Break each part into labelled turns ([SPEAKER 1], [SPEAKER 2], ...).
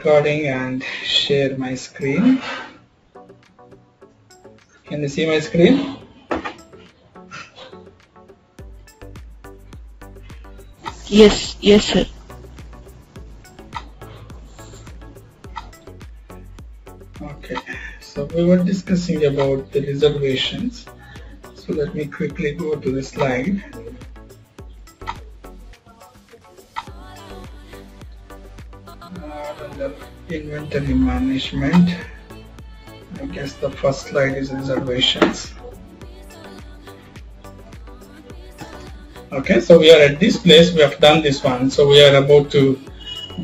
[SPEAKER 1] recording and share my screen. Can you see my screen?
[SPEAKER 2] Yes, sir.
[SPEAKER 1] Okay, so we were discussing about the reservations. So let me quickly go to the slide. Under inventory management, I guess the first slide is reservations. Okay, so we are at this place, we have done this one, so we are about to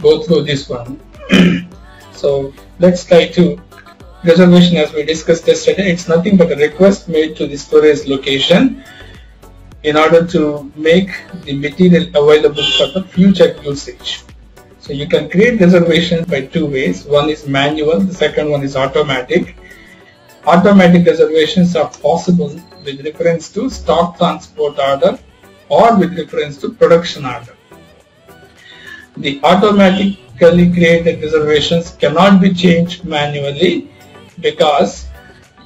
[SPEAKER 1] go through this one. So let's try to reservation, as we discussed yesterday. It's nothing but a request made to the storage location in order to make the material available for the future usage. So you can create reservations by two ways. One is manual, the second one is automatic. Automatic reservations are possible with reference to stock transport order or with reference to production order. The automatically created reservations cannot be changed manually because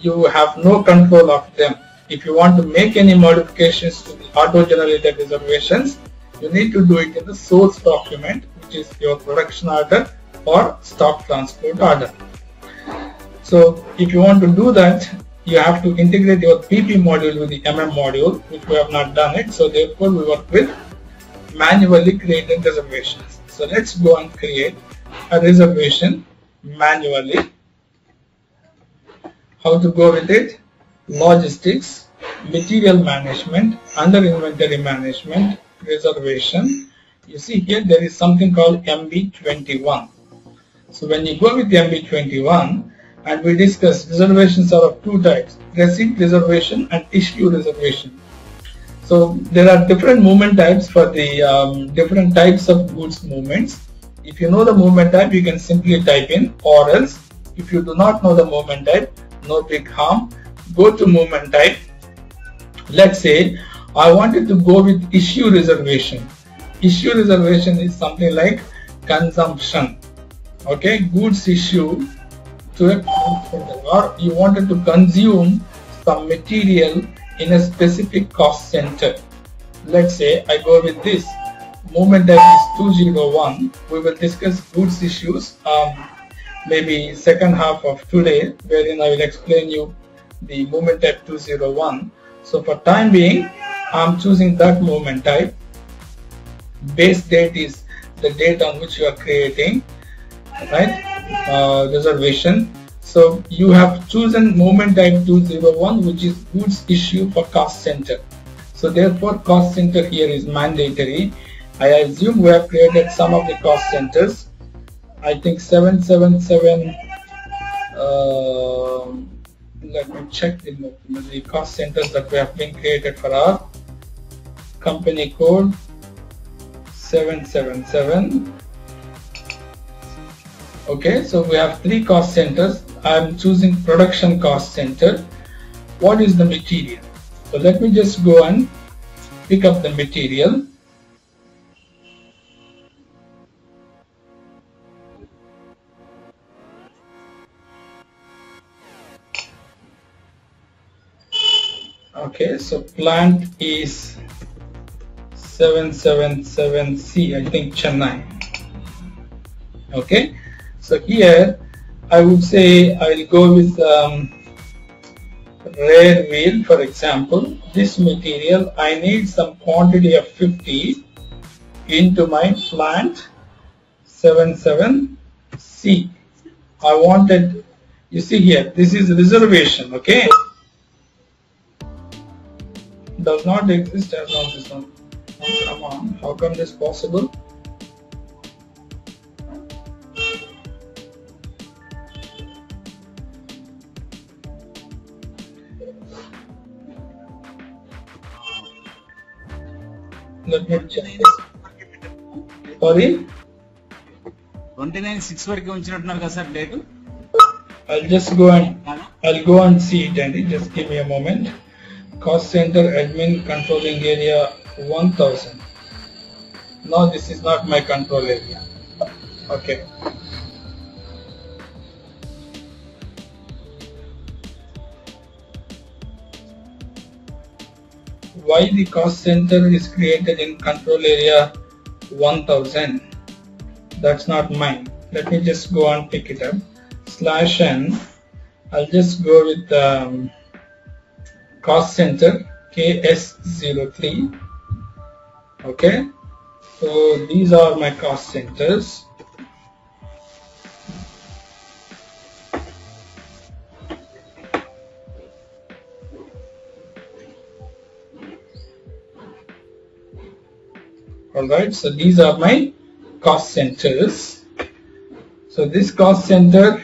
[SPEAKER 1] you have no control of them. If you want to make any modifications to the auto-generated reservations, you need to do it in the source document, which is your production order or stock transport order. So if you want to do that, you have to integrate your PP module with the MM module, which we have not done it. So therefore we work with manually created reservations. So let's go and create a reservation manually. How to go with it? Logistics, material management, under inventory management, reservation. You see here there is something called MB21. So when you go with MB21, and we discussed reservations are of two types: receipt reservation and issue reservation. So there are different movement types for the different types of goods movements. If you know the movement type, you can simply type in, or else if you do not know the movement type, no big harm, go to movement type. Let's say I wanted to go with issue reservation. Issue reservation is something like consumption. Okay, goods issue to a goods center, or you wanted to consume some material in a specific cost center. Let's say I go with this. Movement type is 201. We will discuss goods issues maybe second half of today, wherein I will explain you the movement type 201. So for time being, I am choosing that movement type. Base date is the date on which you are creating, right? Reservation. So you have chosen movement type 201, which is goods issue for cost center. So therefore cost center here is mandatory. I assume we have created some of the cost centers. I think 777, let me check the cost centers that we have been created for our company code 777. Okay, so we have three cost centers. I am choosing production cost center. What is the material? So let me just go and pick up the material. Okay, so plant is 777C, I think Chennai. Okay, so here I would say I will go with rare wheel, for example. This material I need some quantity of 50 into my plant 77C. I wanted, you see here, this is reservation. Okay, does not exist as on this one. Oh, come on, how come this possible? Let me check. Sorry?
[SPEAKER 3] 29/6 వరకు ఉంచినట్టున్నారు కదా sir date.
[SPEAKER 1] I'll go and see it, and just give me a moment. Cost center admin controlling area 1000. No, this is not my control area. Okay. why the cost center is created in control area 1000? That's not mine. Let me just go and pick it up. /n. I'll just go with cost center KS03. Okay, so these are my cost centers. Alright, so these are my cost centers. So this cost center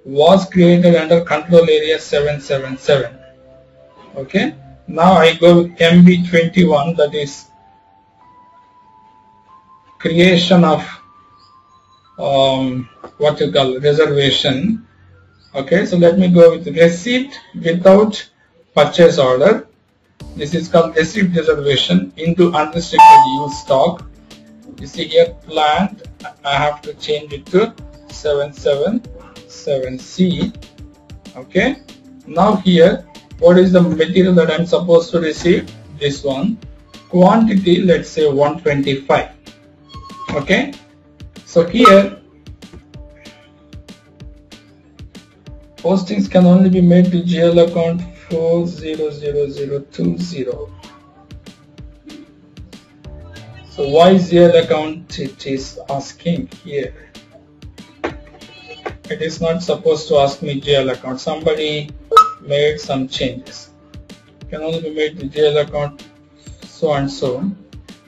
[SPEAKER 1] was created under control area 777. Okay, now I go with MB21, that is creation of what you call reservation. Okay, so let me go with receipt without purchase order. This is called receipt reservation into unrestricted use stock. You see here planned, I have to change it to 777C. Okay, now here what is the material that I'm supposed to receive? This one. Quantity, let's say 125. Okay, so here postings can only be made to GL account 400020. So why GL account it is asking here? It is not supposed to ask me GL account. Somebody made some changes. It can only be made to GL account so and so.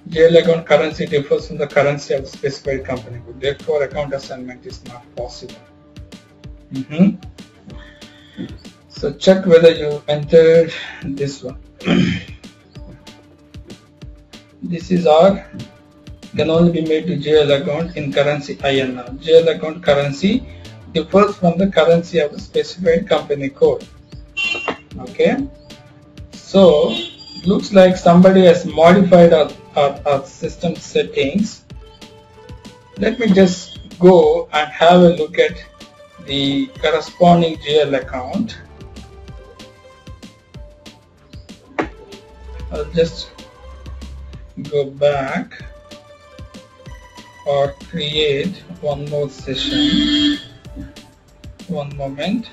[SPEAKER 1] GL account currency differs from the currency of the specified company. Therefore, account assignment is not possible. So check whether you entered this one. This is our can only be made to GL account in currency INR. GL account currency differs from the currency of the specified company code. Okay, so looks like somebody has modified our system settings. Let me just go and have a look at the corresponding GL account. I'll just go back or create one more session. One moment.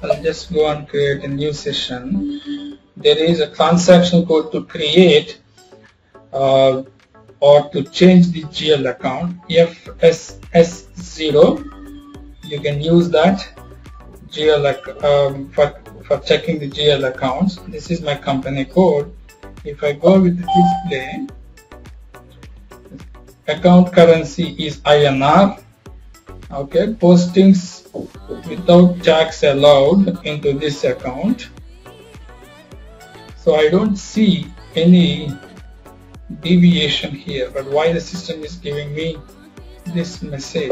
[SPEAKER 1] I'll just go and create a new session. There is a transaction code to create or to change the GL account, FSS0. You can use that GL for checking the GL accounts. This is my company code. If I go with the display, account currency is INR. Okay, postings without tax allowed into this account. So I don't see any deviation here, but why the system is giving me this message?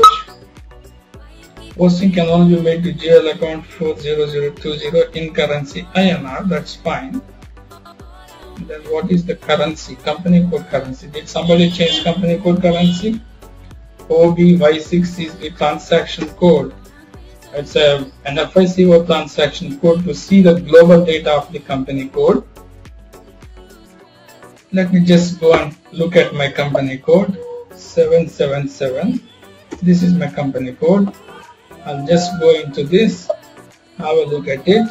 [SPEAKER 1] Posting can only be made to GL account 40020 in currency INR. That's fine. Then what is the currency? Company code currency. Did somebody change company code currency? OBY6 is the transaction code. It's an FICO transaction code to see the global data of the company code. Let me just go and look at my company code 777. This is my company code. I'll just go into this, have a look at it.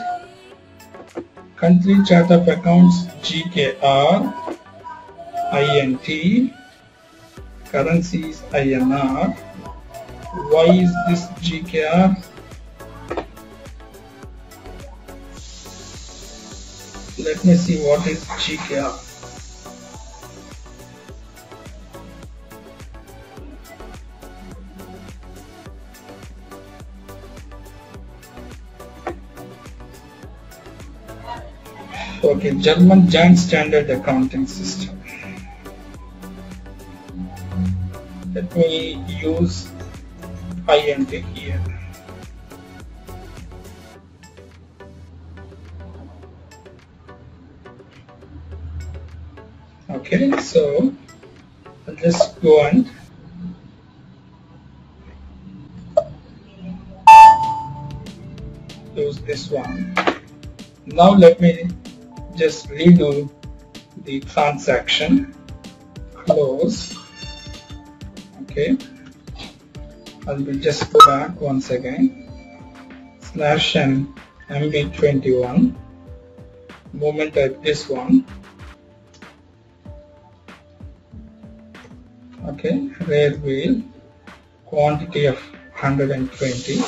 [SPEAKER 1] Country chart of accounts GKR, INT, currency is INR. Why is this GKR? Let me see what is GKR. Okay, German Giant Standard Accounting System. Let me use INT here. Okay, so I'll just go and use this one. Now let me just redo the transaction, close. Okay, I will just go back once again, /n MB21, movement type this one. Okay, rear wheel, quantity of 120.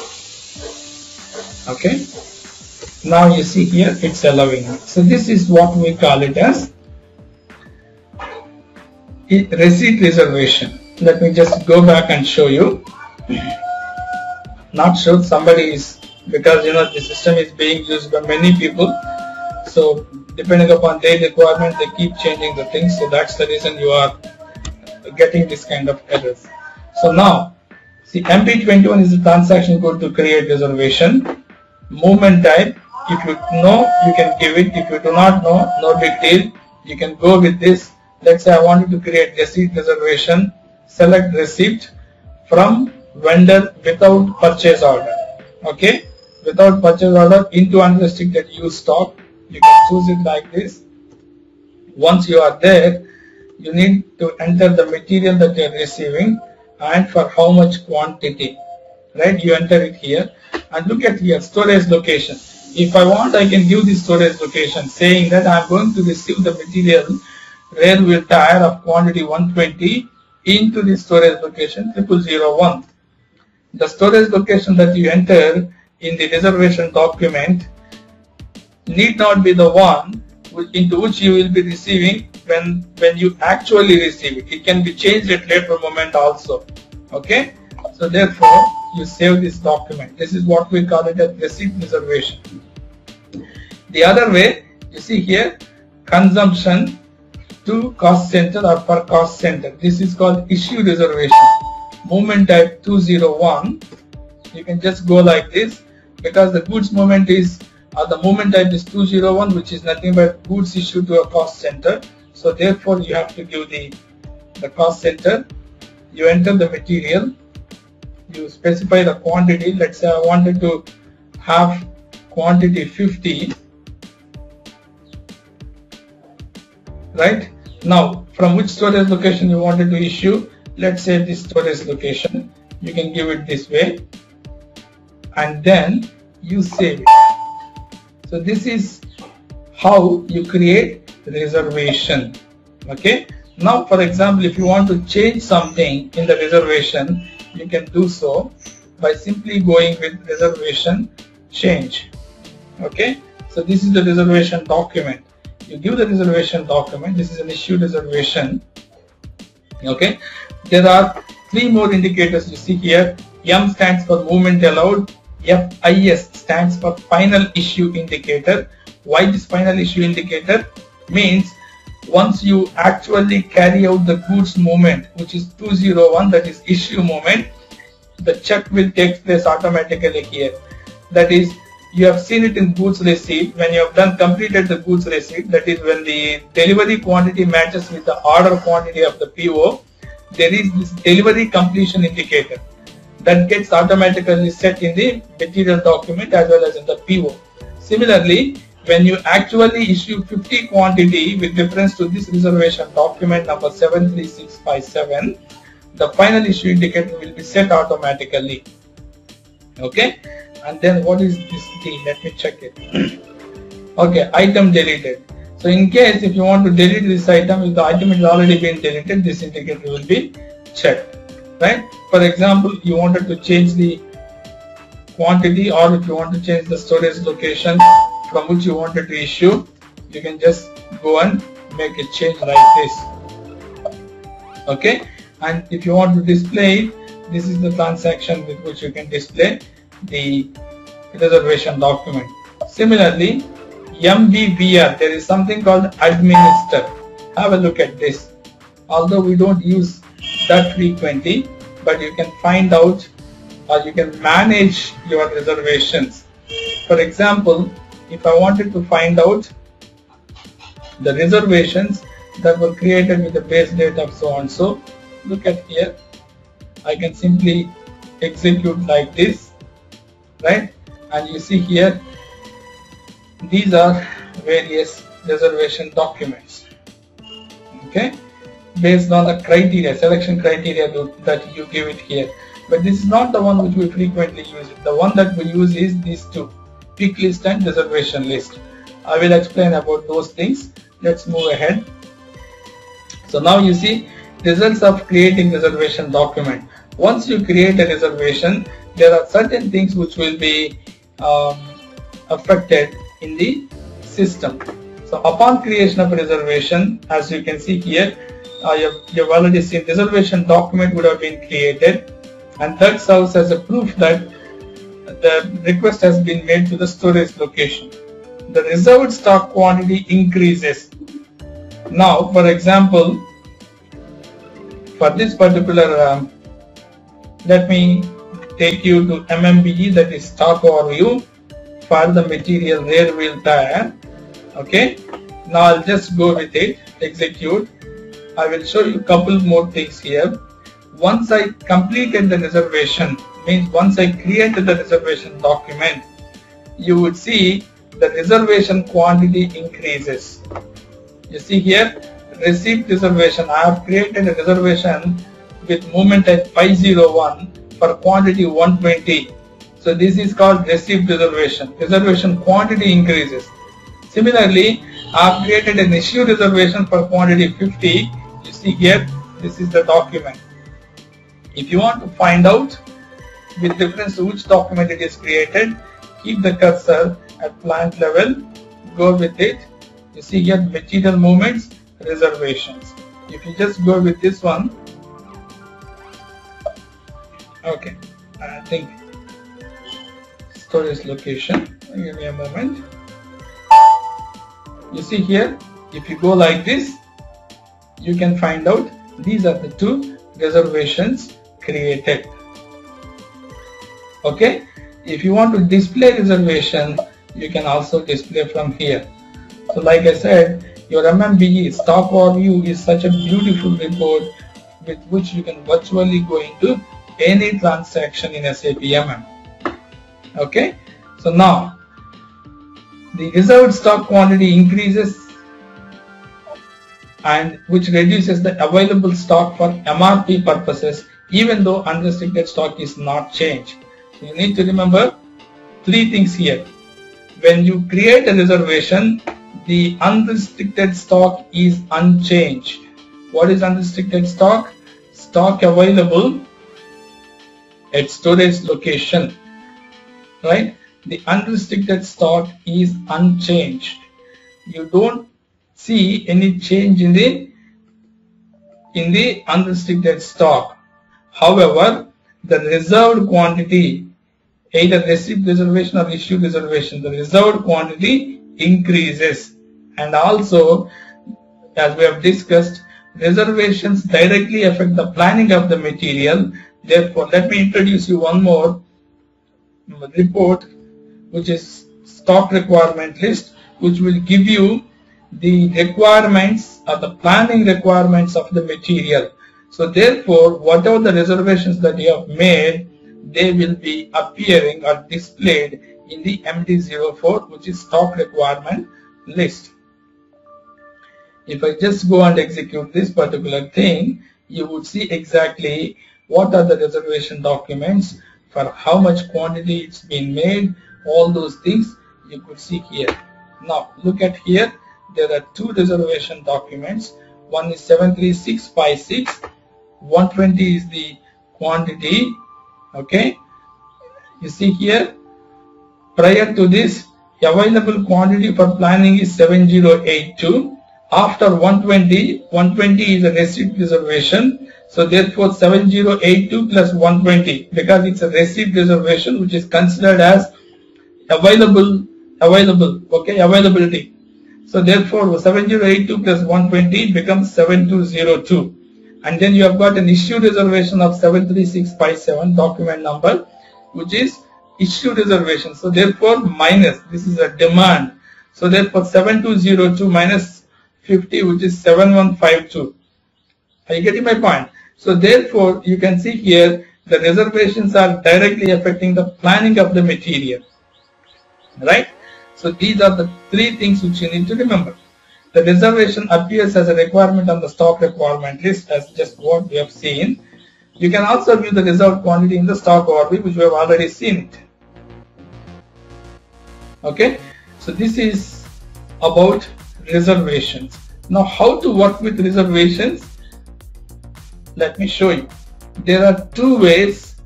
[SPEAKER 1] Okay, now you see here it's allowing it. So this is what we call it as receipt reservation. Let me just go back and show you. Not sure somebody is, because the system is being used by many people, so depending upon their requirement they keep changing the things, so that's the reason you are getting this kind of errors. So now see, MB21 is the transaction code to create reservation. Movement type, if you know you can give it, if you do not know, no big deal, you can go with this. Let's say I wanted to create receipt reservation, select receipt from vendor without purchase order. Okay, without purchase order into unrestricted use stock, you can choose it like this. Once you are there, you need to enter the material that you are receiving and for how much quantity, right? You enter it here and look at here, storage location. If I want, I can give the storage location saying that I am going to receive the material rear wheel tire of quantity 120 into the storage location 0001. The storage location that you enter in the reservation document need not be the one into which you will be receiving when you actually receive it. It can be changed at later moment also. Okay, so therefore you save this document. This is what we call it as receipt reservation. The other way, you see here, consumption to cost center or per cost center. This is called issue reservation. Movement type 201. You can just go like this because the goods movement is, the movement type is 201, which is nothing but goods issued to a cost center. So therefore you have to give the cost center. You enter the material. You specify the quantity. Let's say I wanted to have quantity 50. Right? Now, from which storage location you wanted to issue? Let's say this storage location. You can give it this way. And then you save it. So this is how you create reservation. Okay. Now, for example, if you want to change something in the reservation, you can do so by simply going with reservation change. Okay. So this is the reservation document. You give the reservation document. This is an issue reservation. Okay. There are 3 more indicators you see here. M stands for movement allowed. FIS stands for final issue indicator. Why this final issue indicator? Means once you actually carry out the goods movement, which is 201, that is issue movement, the check will take place automatically here. That is, you have seen it in goods receipt. When you have completed the goods receipt, that is when the delivery quantity matches with the order quantity of the PO, there is this delivery completion indicator that gets automatically set in the material document as well as in the PO. Similarly, when you actually issue 50 quantity with reference to this reservation document number 73657, the final issue indicator will be set automatically. Okay, and then what is this D? Let me check it. Okay, item deleted. So in case if you want to delete this item, if the item has already been deleted, this indicator will be checked. Right? For example, you wanted to change the quantity, or if you want to change the storage location from which you wanted to issue, you can just go and make a change like this. Okay, and if you want to display it, this is the transaction with which you can display the reservation document. Similarly, MVVR, there is something called administer. Have a look at this. Although we don't use that frequently, but you can find out or you can manage your reservations. For example, if I wanted to find out the reservations that were created with the base date of so and so, look at here, I can simply execute like this, right? And you see here, these are various reservation documents. okay, based on the criteria, selection criteria that you give it here. But this is not the one which we frequently use. The one that we use is these two, pick list and reservation list. I will explain about those things. Let's move ahead. So now you see results of creating reservation document. Once you create a reservation, there are certain things which will be affected in the system. So upon creation of a reservation, as you can see here, you've already seen reservation document would have been created, and that serves as a proof that the request has been made to the storage location. The reserved stock quantity increases. Now, for example, for this particular, let me take you to MMBE, that is stock overview for the material rear wheel tire. Okay, now I'll just go with it, execute. I will show you a couple more things here. Once I completed the reservation, means once I created the reservation document, you would see the reservation quantity increases. You see here, received reservation. I have created a reservation with movement at 501 for quantity 120. So this is called received reservation. Reservation quantity increases. Similarly, I have created an issue reservation for quantity 50. You see here, this is the document. If you want to find out with reference to which document it is created, keep the cursor at plant level, go with it. You see here material movements, reservations. If you just go with this one, okay, I think storage location, give me a moment. You see here, if you go like this, you can find out these are the two reservations created. Okay, if you want to display reservation, you can also display from here. So like I said, your MMBE stock overview is such a beautiful report with which you can virtually go into any transaction in SAP MM. Okay, so now the reserved stock quantity increases, and which reduces the available stock for MRP purposes, even though unrestricted stock is not changed. You need to remember three things here. When you create a reservation, the unrestricted stock is unchanged. What is unrestricted stock? Stock available at storage location, right? The unrestricted stock is unchanged. You don't see any change in the unrestricted stock. However, the reserved quantity, either received reservation or issued reservation, the reserved quantity increases. And also, as we have discussed, reservations directly affect the planning of the material. Therefore, let me introduce you one more report, which is stock requirement list, which will give you the requirements or the planning requirements of the material. So therefore, whatever the reservations that you have made, they will be appearing or displayed in the MD04, which is stock requirement list. If I just go and execute this particular thing, you would see exactly what are the reservation documents, for how much quantity it's been made, all those things you could see here. Now look at here, there are two reservation documents. One is 73656, 120 is the quantity. Okay, you see here, prior to this, available quantity for planning is 7082. After 120 is a received reservation. So therefore 7082 plus 120, because it's a received reservation which is considered as availability. So therefore 7082 plus 120 becomes 7202. And then you have got an issue reservation of 73657, document number, which is issue reservation. So therefore minus, this is a demand. So therefore 7202 minus 50, which is 7152. Are you getting my point? So therefore you can see here the reservations are directly affecting the planning of the material, right? So these are the three things which you need to remember. the reservation appears as a requirement on the stock requirement list, as just what we have seen. You can also view the reserved quantity in the stock overview, which we have already seen it. Okay, so this is about reservations. Now, how to work with reservations? Let me show you. There are two ways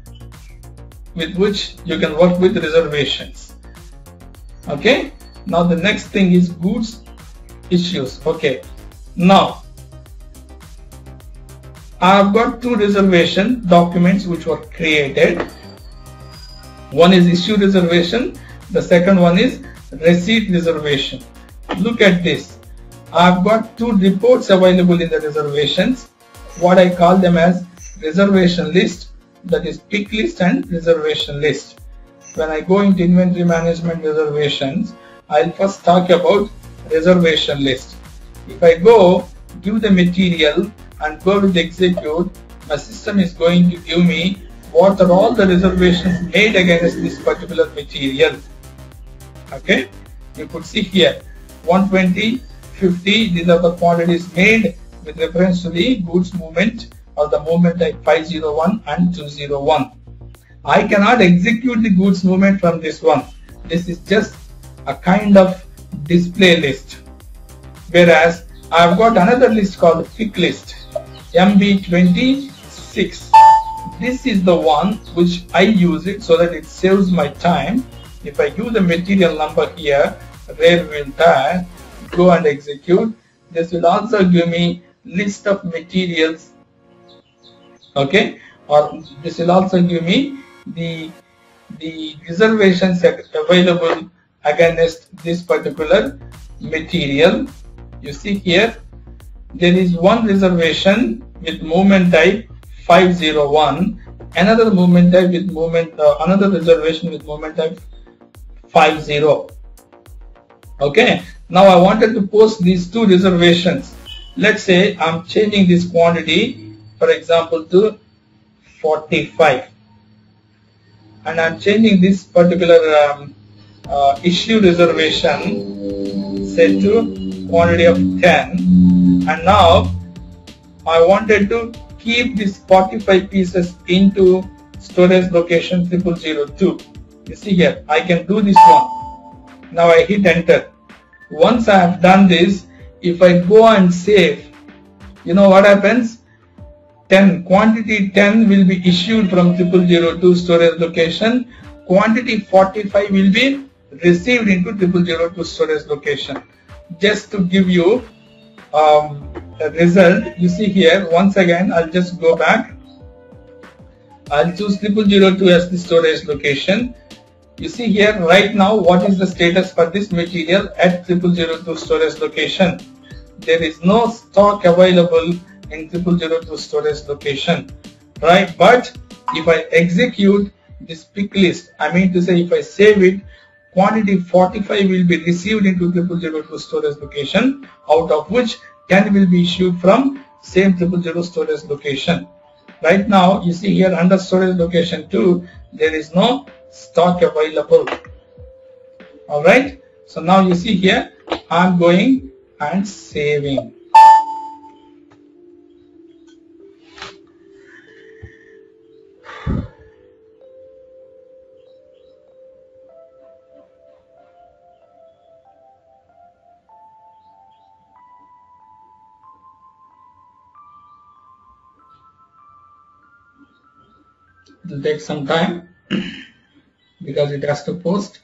[SPEAKER 1] with which you can work with reservations. Okay, now the next thing is goods issues. Okay, now I have got two reservation documents which were created. One is issue reservation, the second one is receipt reservation. Look at this. I have got two reports available in the reservations. What I call them as reservation list, that is pick list and reservation list. When I go into inventory management reservations, I'll first talk about reservation list. If I go give the material and go with execute, my system is going to give me what are all the reservations made against this particular material. Okay, you could see here 120, 50, these are the quantities made with reference to the goods movement or the movement type 501 and 201. I cannot execute the goods movement from this one. This is just a kind of display list. Whereas I have got another list called pick list, MB26. This is the one which I use it so that it saves my time. If I give the material number here, rare wheel tire, go and execute, this will also give me list of materials. Okay, or this will also give me the reservations available against this particular material. You see here there is one reservation with movement type 501, another movement type with another reservation with movement type 50. Okay, now I wanted to post these two reservations. Let's say I'm changing this quantity, for example, to 45, and I'm changing this particular issue reservation, say to quantity of 10, and now I wanted to keep these 45 pieces into storage location 0002. You see here, I can do this one. Now I hit enter. Once I have done this, if I go and save, you know what happens? Quantity 10 will be issued from 0002 storage location. Quantity 45 will be received into 0002 storage location. Just to give you a result, you see here, once again, I'll just go back. I'll choose 0002 as the storage location. You see here, right now, what is the status for this material at 0002 storage location? There is no stock available in 0002 storage location, right? But if I execute this pick list, I mean to say if I save it, quantity 45 will be received into 0002 storage location, out of which 10 will be issued from same 000 storage location. Right now, you see here under storage location 2, there is no stock available. Alright, so now you see here, I'm going and saving. It will take some time because it has to post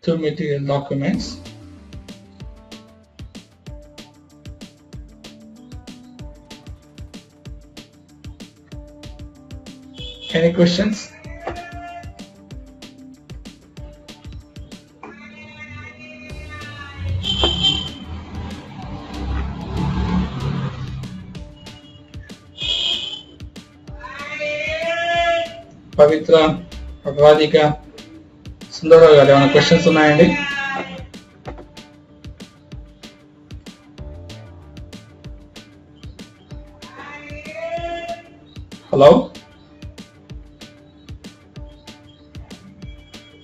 [SPEAKER 1] two material documents. Any questions? Pavitra, Radhika, Sundara garu ఏమైనా questions ఉన్నాయండి? Hello?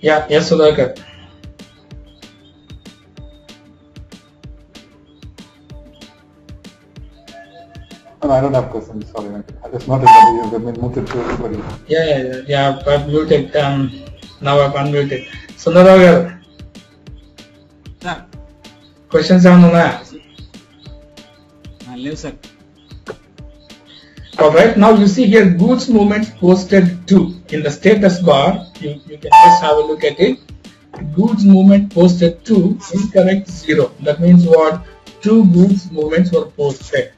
[SPEAKER 1] Yeah, yes, Sudhakar.
[SPEAKER 3] No, I don't have questions. Sorry, I just noticed that you've been muted to everybody.
[SPEAKER 1] Yeah. I've muted. Now I've unmuted. Sundararav,
[SPEAKER 4] Sir.
[SPEAKER 1] questions on that?
[SPEAKER 4] Leave, sir.
[SPEAKER 1] Alright, now you see here goods movements posted to. In the status bar, you can just have a look at it. Goods movement posted to, incorrect 0. That means what? 2 goods movements were posted.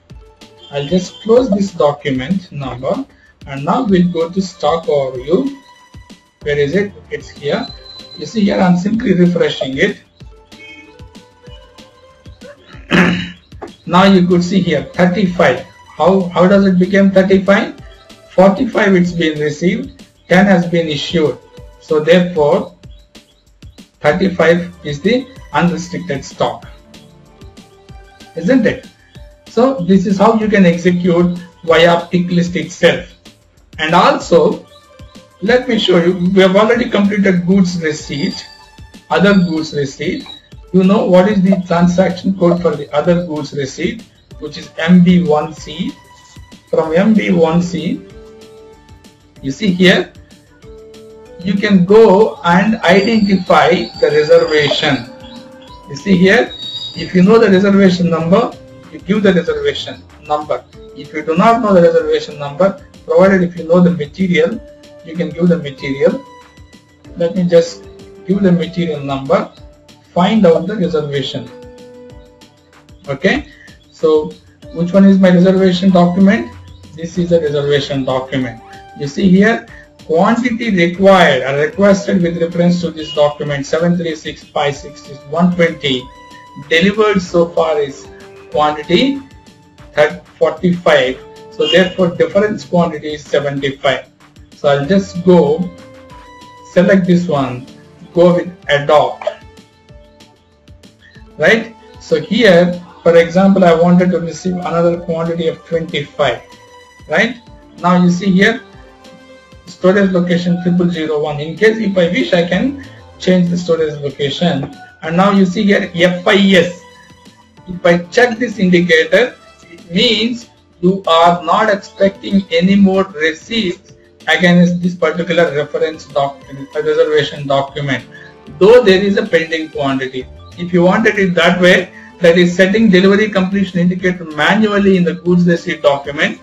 [SPEAKER 1] I'll just close this document number and now we'll go to stock overview. Where is it? It's here. You see here I'm simply refreshing it. Now you could see here 35. How does it become 35? 45 it's been received, 10 has been issued. So therefore 35 is the unrestricted stock. Isn't it? So this is how you can execute via tick list itself. And also let me show you, we have already completed goods receipt, other goods receipt. You know what is the transaction code for the other goods receipt, which is MB1C. From MB1C, you see here, you can go and identify the reservation. You see here, if you know the reservation number, you give the reservation number. If you do not know the reservation number, provided if you know the material, you can give the material. Let me just give the material number, find out the reservation. Okay, so which one is my reservation document? This is a reservation document. You see here, quantity required or requested with reference to this document 73656 is 120. Delivered so far is quantity 45. So therefore difference quantity is 75. So I'll just go select this one, go with adopt. Right? So here, for example, I wanted to receive another quantity of 25. Right? Now you see here, storage location 0001. In case if I wish, I can change the storage location. And now you see here FIS. If I check this indicator, it means you are not expecting any more receipts against this particular reference document, reservation document, though there is a pending quantity. If you wanted it that way, that is setting delivery completion indicator manually in the goods receipt document.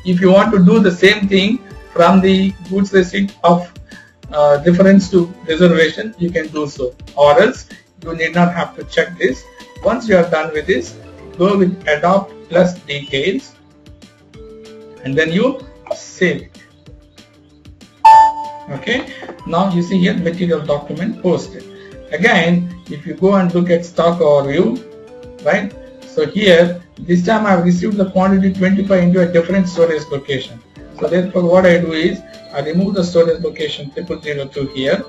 [SPEAKER 1] If you want to do the same thing from the goods receipt of reference to reservation, you can do so, or else you need not have to check this. Once you are done with this, go with adopt plus details and then you save it. Okay, now you see here material document posted. Again, if you go and look at stock overview, right? So here, this time I have received the quantity 25 into a different storage location. So therefore what I do is, I remove the storage location 0002 here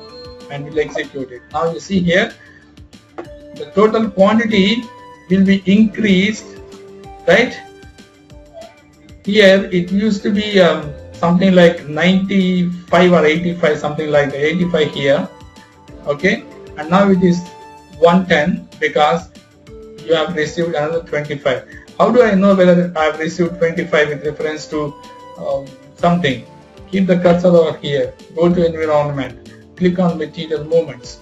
[SPEAKER 1] and will execute it. Now you see here, the total quantity will be increased, right? Here it used to be something like 95 or 85, something like that, 85 here, okay, and now it is 110 because you have received another 25. How do I know whether I have received 25 with reference to something? Keep the cursor over here, go to environment, click on material movements.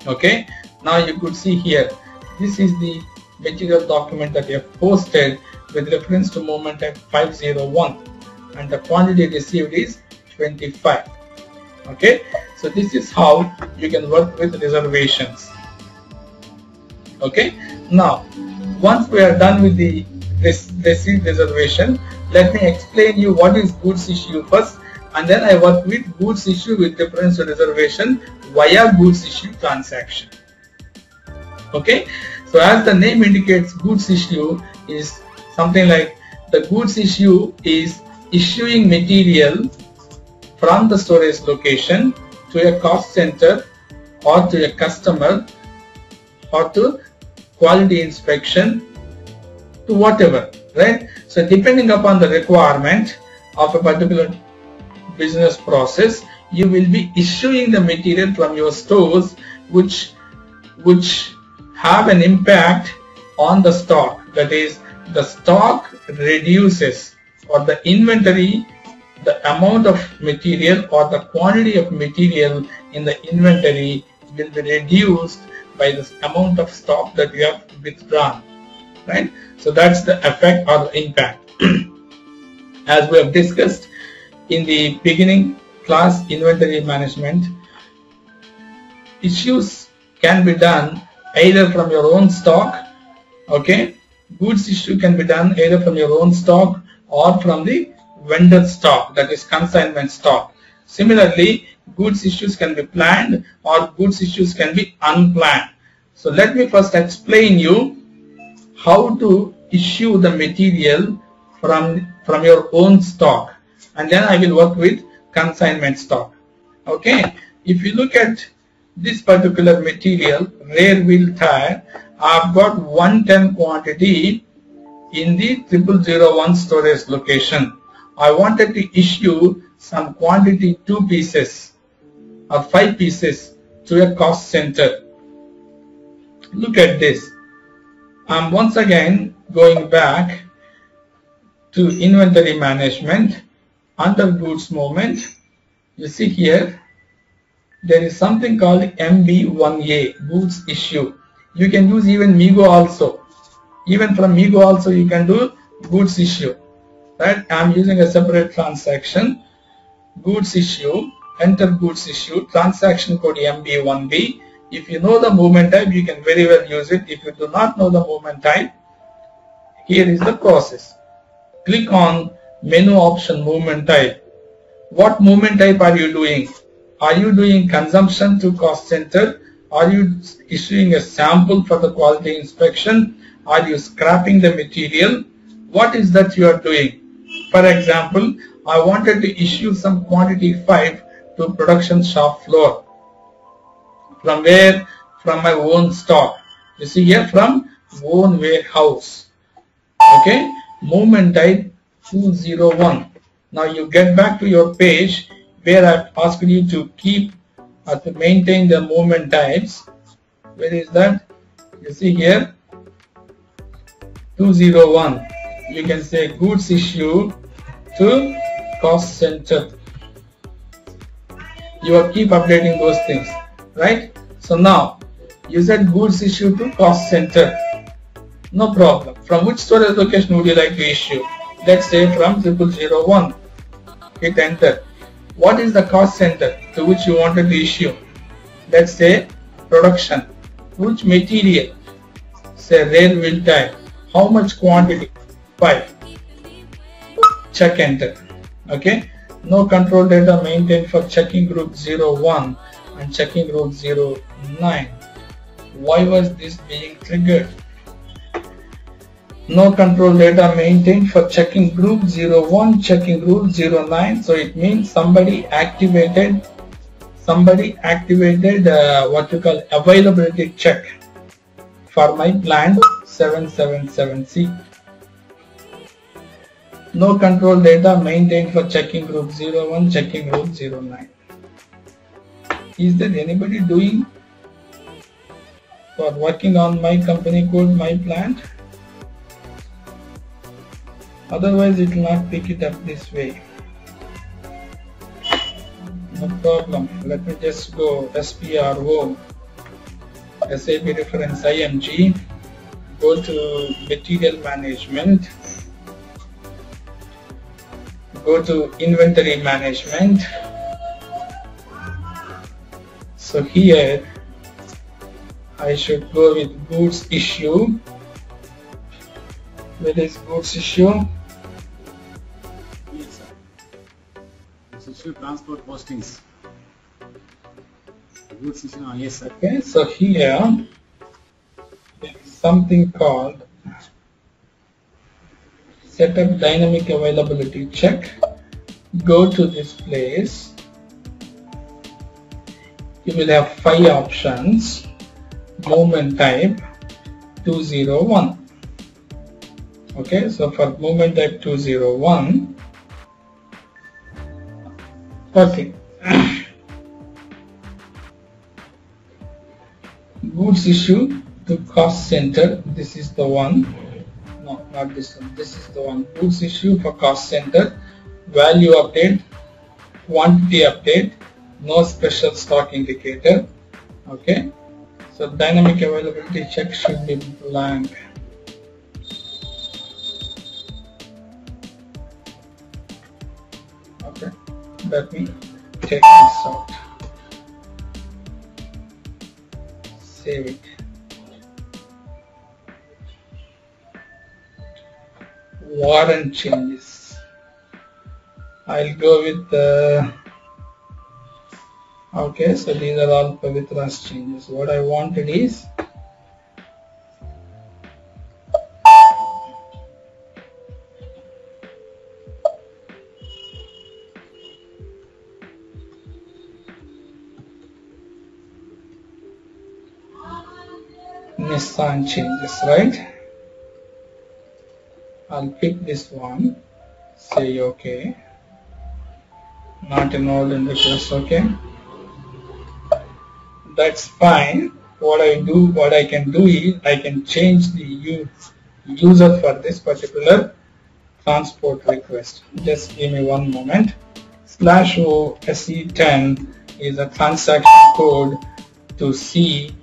[SPEAKER 1] Okay, now you could see here, this is the material document that you have posted with reference to movement at 501 and the quantity received is 25. Okay, so this is how you can work with reservations. Okay, now once we are done with the receipt reservation, let me explain you what is goods issue first, and then I work with goods issue with reference to reservation via goods issue transaction. Okay, so as the name indicates, goods issue is something like the goods issue is issuing material from the storage location to a cost center or to a customer or to quality inspection, to whatever, right? So depending upon the requirement of a particular business process, you will be issuing the material from your stores which have an impact on the stock, that is the stock reduces, or the inventory, the amount of material or the quantity of material in the inventory will be reduced by the amount of stock that you have withdrawn, right? So that's the effect or the impact. As we have discussed in the beginning class, inventory management issues can be done either from your own stock, okay? Goods issue can be done either from your own stock or from the vendor stock, that is consignment stock. Similarly, goods issues can be planned or goods issues can be unplanned. So let me first explain you how to issue the material from your own stock, and then I will work with consignment stock. Okay, if you look at this particular material, rear wheel tire, I've got 110 quantity in the 0001 storage location. I wanted to issue some quantity, 2 pieces or 5 pieces, to a cost center. Look at this. I'm once again going back to inventory management. Under goods movement, you see here there is something called MB1A, goods issue. You can use even MIGO also. Even from MIGO also you can do goods issue. Right? I am using a separate transaction. Goods issue, enter goods issue, transaction code MB1B. If you know the movement type, you can very well use it. If you do not know the movement type, here is the process. Click on menu option movement type. What movement type are you doing? Are you doing consumption to cost center? Are you issuing a sample for the quality inspection? Are you scrapping the material? What is that you are doing? For example, I wanted to issue some quantity 5 to production shop floor. From where? From my own stock. You see here, from own warehouse. Okay, movement type 201. Now you get back to your page where I've asked you to keep or to maintain the movement types. Where is that? You see here, 201. You can say goods issue to cost center. You will keep updating those things, right? So now you said goods issue to cost center. No problem. From which storage location would you like to issue? Let's say from 0001. Hit enter. What is the cost center to which you wanted to issue? Let's say production. Which material? Say rear wheel tire. How much quantity? 5. Check enter. Okay. No control data maintained for checking group 01 and checking group 09. Why was this being triggered? No control data maintained for checking group 01, checking group 09. So it means somebody activated what you call availability check for my plant 777C. No control data maintained for checking group 01, checking group 09. Is there anybody doing for working on my company code, my plant? Otherwise it will not pick it up this way. No problem. Let me just go SPRO, SAP reference IMG, go to material management, go to inventory management. So here I should go with goods issue. Where is goods issue?
[SPEAKER 5] Yes, sir. Goods issue transport postings. Goods issue, yes, sir.
[SPEAKER 1] Okay, so here there is something called set up dynamic availability check. Go to this place. You will have 5 options. Movement type 201. Okay, so for movement type 201, okay, goods issue to cost center, this is the one. No, not this one. This is the one. Goods issue for cost center. Value update, quantity update, no special stock indicator. Okay. So dynamic availability check should be blank. Okay. Let me take this out. Save it. Warrant changes. I'll go with the okay, so these are all Pavitra's changes. What I wanted is Nissan changes, right? I'll pick this one, say OK, not enrolled in the course, okay. That's fine. What I can do is I can change the user for this particular transport request. Just give me one moment. /o SE10 is a transaction code to see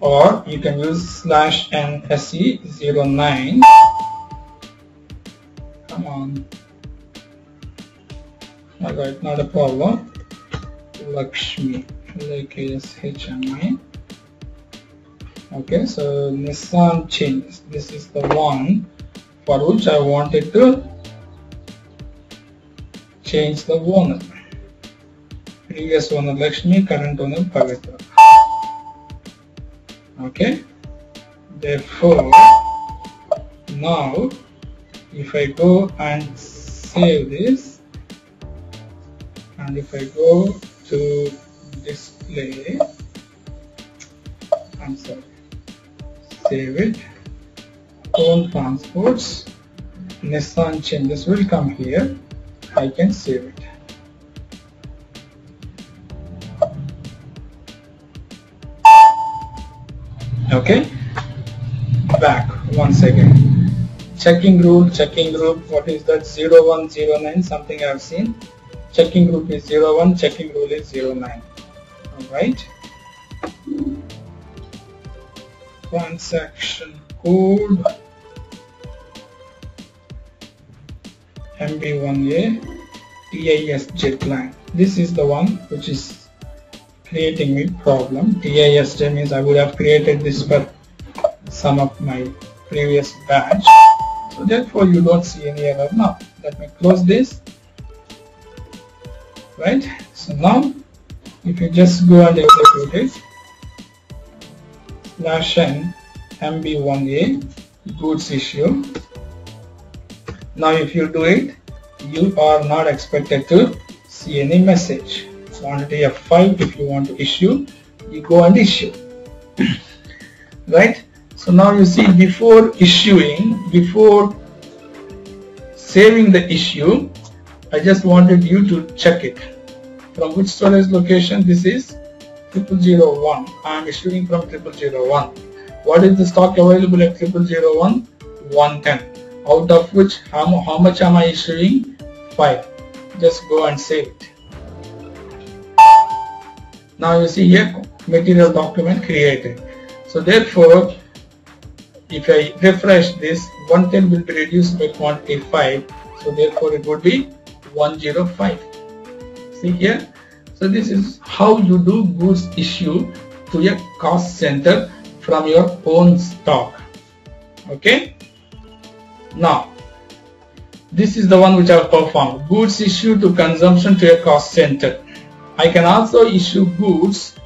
[SPEAKER 1] or you can use /NSE09. Come on. Alright, not a problem. Lakshmi, LKSHMI. Okay, so Nissan changes. This is the one for which I wanted to change the owner. Previous owner Lakshmi, current owner Pavitra. Okay, therefore now if I go and save this, and if I go to display, I'm sorry, save it, own transports, Nissan changes will come here. I can save it. Okay, back once again. Checking group, what is that? 0109, something I have seen. Checking group is 01, checking rule is 09. Alright. Transaction code MB1A TISJ plan. This is the one which is creating me problem. TISJ means I would have created this for some of my previous batch. So therefore you don't see any error now. Let me close this. Right. So now if you just go and execute it, /n MB1A goods issue. Now if you do it, you are not expected to see any message. Quantity F5, if you want to issue, you go and issue. Right. So now you see, before issuing, before saving the issue, I just wanted you to check it. From which storage location? This is 0001. I am issuing from 0001. What is the stock available at 0001? 110. Out of which how much am I issuing? 5. Just go and save it. Now you see here, material document created. So therefore, if I refresh this, 110 will be reduced by quantity 5. So therefore it would be 105. See here. So this is how you do goods issue to a cost center from your own stock. Okay. Now this is the one which I have performed. Goods issue to consumption to a cost center. I can also issue goods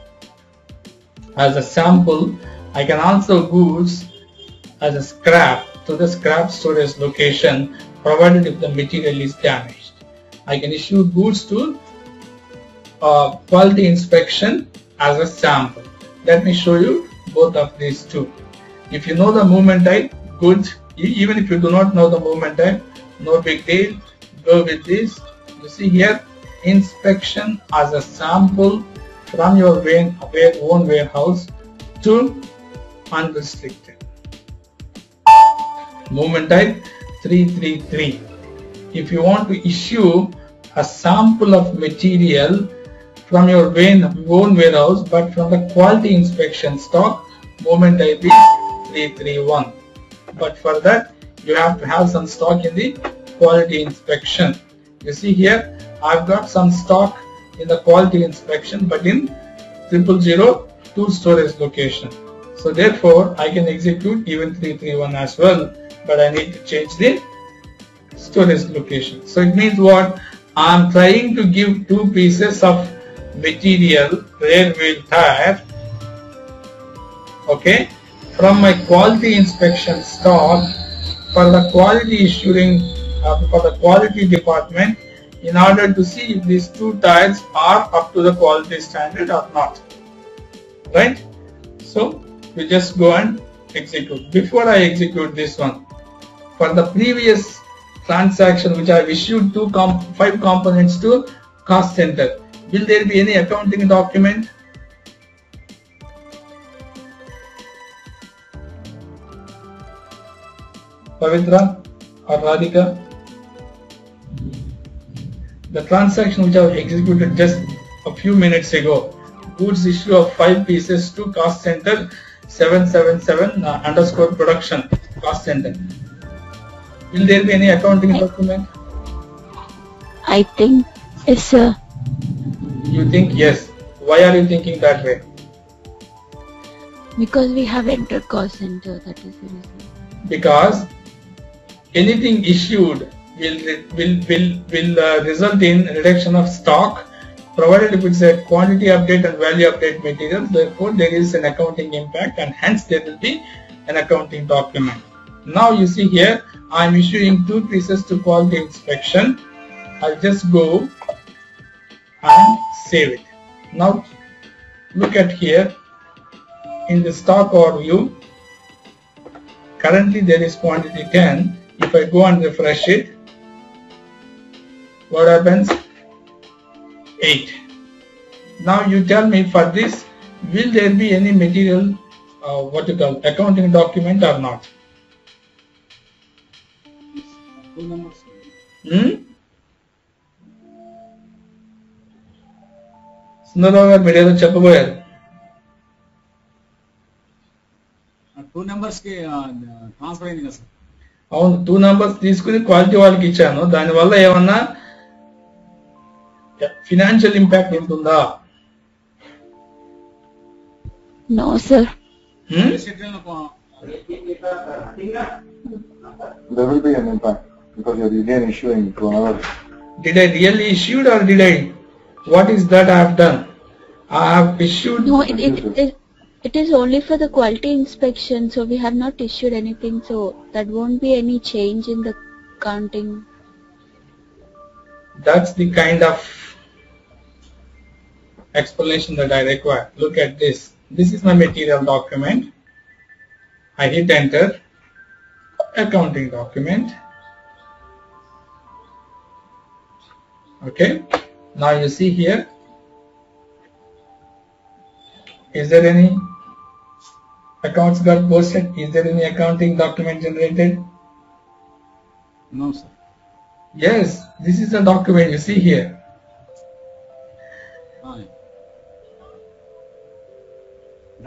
[SPEAKER 1] as a sample. I can also goods as a scrap to the scrap storage location, provided if the material is damaged. I can issue goods to quality inspection as a sample. Let me show you both of these two. If you know the movement type, good. Even if you do not know the movement type, no big deal. Go with this. You see here, inspection as a sample from your own warehouse to unrestricted. Movement type 333. If you want to issue a sample of material from your own warehouse but from the quality inspection stock, movement type is 331. But for that you have to have some stock in the quality inspection. You see here I've got some stock in the quality inspection but in 0002 storage location. So therefore I can execute even 331 as well, but I need to change the storage location. So it means what? I'm trying to give two pieces of material, rear wheel tire, okay, from my quality inspection stock for the quality issuing for the quality department in order to see if these two tires are up to the quality standard or not, right? So we just go and execute. Before I execute this one, for the previous transaction which I have issued 5 components to cost center, will there be any accounting document? Pavitra or Radhika? The transaction which I have executed just a few minutes ago, goods issue of 5 pieces to cost center 777 underscore production cost center. Will there be any accounting document?
[SPEAKER 2] I think yes, sir.
[SPEAKER 1] You think yes. Why are you thinking that way?
[SPEAKER 2] Because we have entered cost center, that is the reason.
[SPEAKER 1] Because anything issued will result in reduction of stock, provided if it's a quantity update and value update material. Therefore there is an accounting impact and hence there will be an accounting document. Now you see here I am issuing 2 pieces to quality inspection. I'll just go and save it. Now look at here in the stock overview. Currently there is quantity 10. If I go and refresh it, what happens? 8. Now you tell me, for this will there be any material accounting document or not?
[SPEAKER 5] 2 numbers.
[SPEAKER 1] Sundara Rao గారు మీరు ఏదో చెప్పబోయారు.
[SPEAKER 5] 2 numbers కి transfer అయింది కదా sir.
[SPEAKER 1] అవును, 2 numbers తీసుకుని quality వాళ్ళకి ఇచ్చాను. దానివల్ల ఏమన్నా ఫినాన్షియల్ ఇంపాక్ట్ ఉంటుందా?
[SPEAKER 2] No, sir.
[SPEAKER 3] There will be an impact because you're again issuing to another.
[SPEAKER 1] Did I really issued or did I? What is that I have done? I have issued.
[SPEAKER 2] No, it is only for the quality inspection, so we have not issued anything, so that won't be any change in the counting.
[SPEAKER 1] That's the kind of explanation that I require. Look at this. This is my material document. I hit enter. Accounting document. Okay. Now you see here. Is there any accounts got posted? Is there any accounting document generated?
[SPEAKER 5] No, sir.
[SPEAKER 1] Yes, this is the document you see here.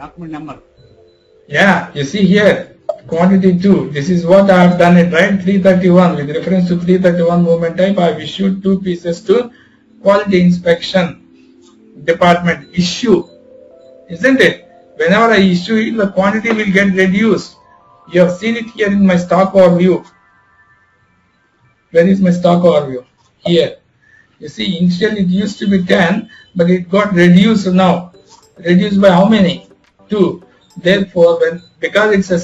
[SPEAKER 5] Document number.
[SPEAKER 1] Yeah, you see here, quantity 2. This is what I have done it, right? 331. With reference to 331 movement type, I have issued 2 pieces to quality inspection department. Issue, isn't it? Whenever I issue it, the quantity will get reduced. You have seen it here in my stock overview. Where is my stock overview? Here. You see, initially it used to be 10, but it got reduced now. Reduced by how many? 2. Therefore, because it's a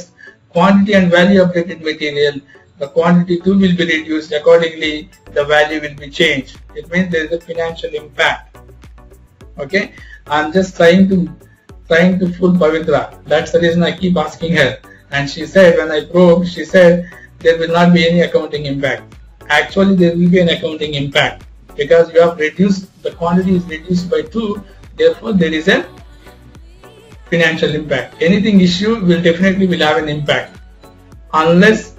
[SPEAKER 1] quantity and value updated material, the quantity 2 will be reduced. Accordingly, the value will be changed. It means there is a financial impact. Okay, I'm just trying to fool Pavitra. That's the reason I keep asking her. And she said, when I probed, she said there will not be any accounting impact. Actually, there will be an accounting impact because you have reduced, the quantity is reduced by 2. Therefore, there is an financial impact. Anything issue will definitely have an impact unless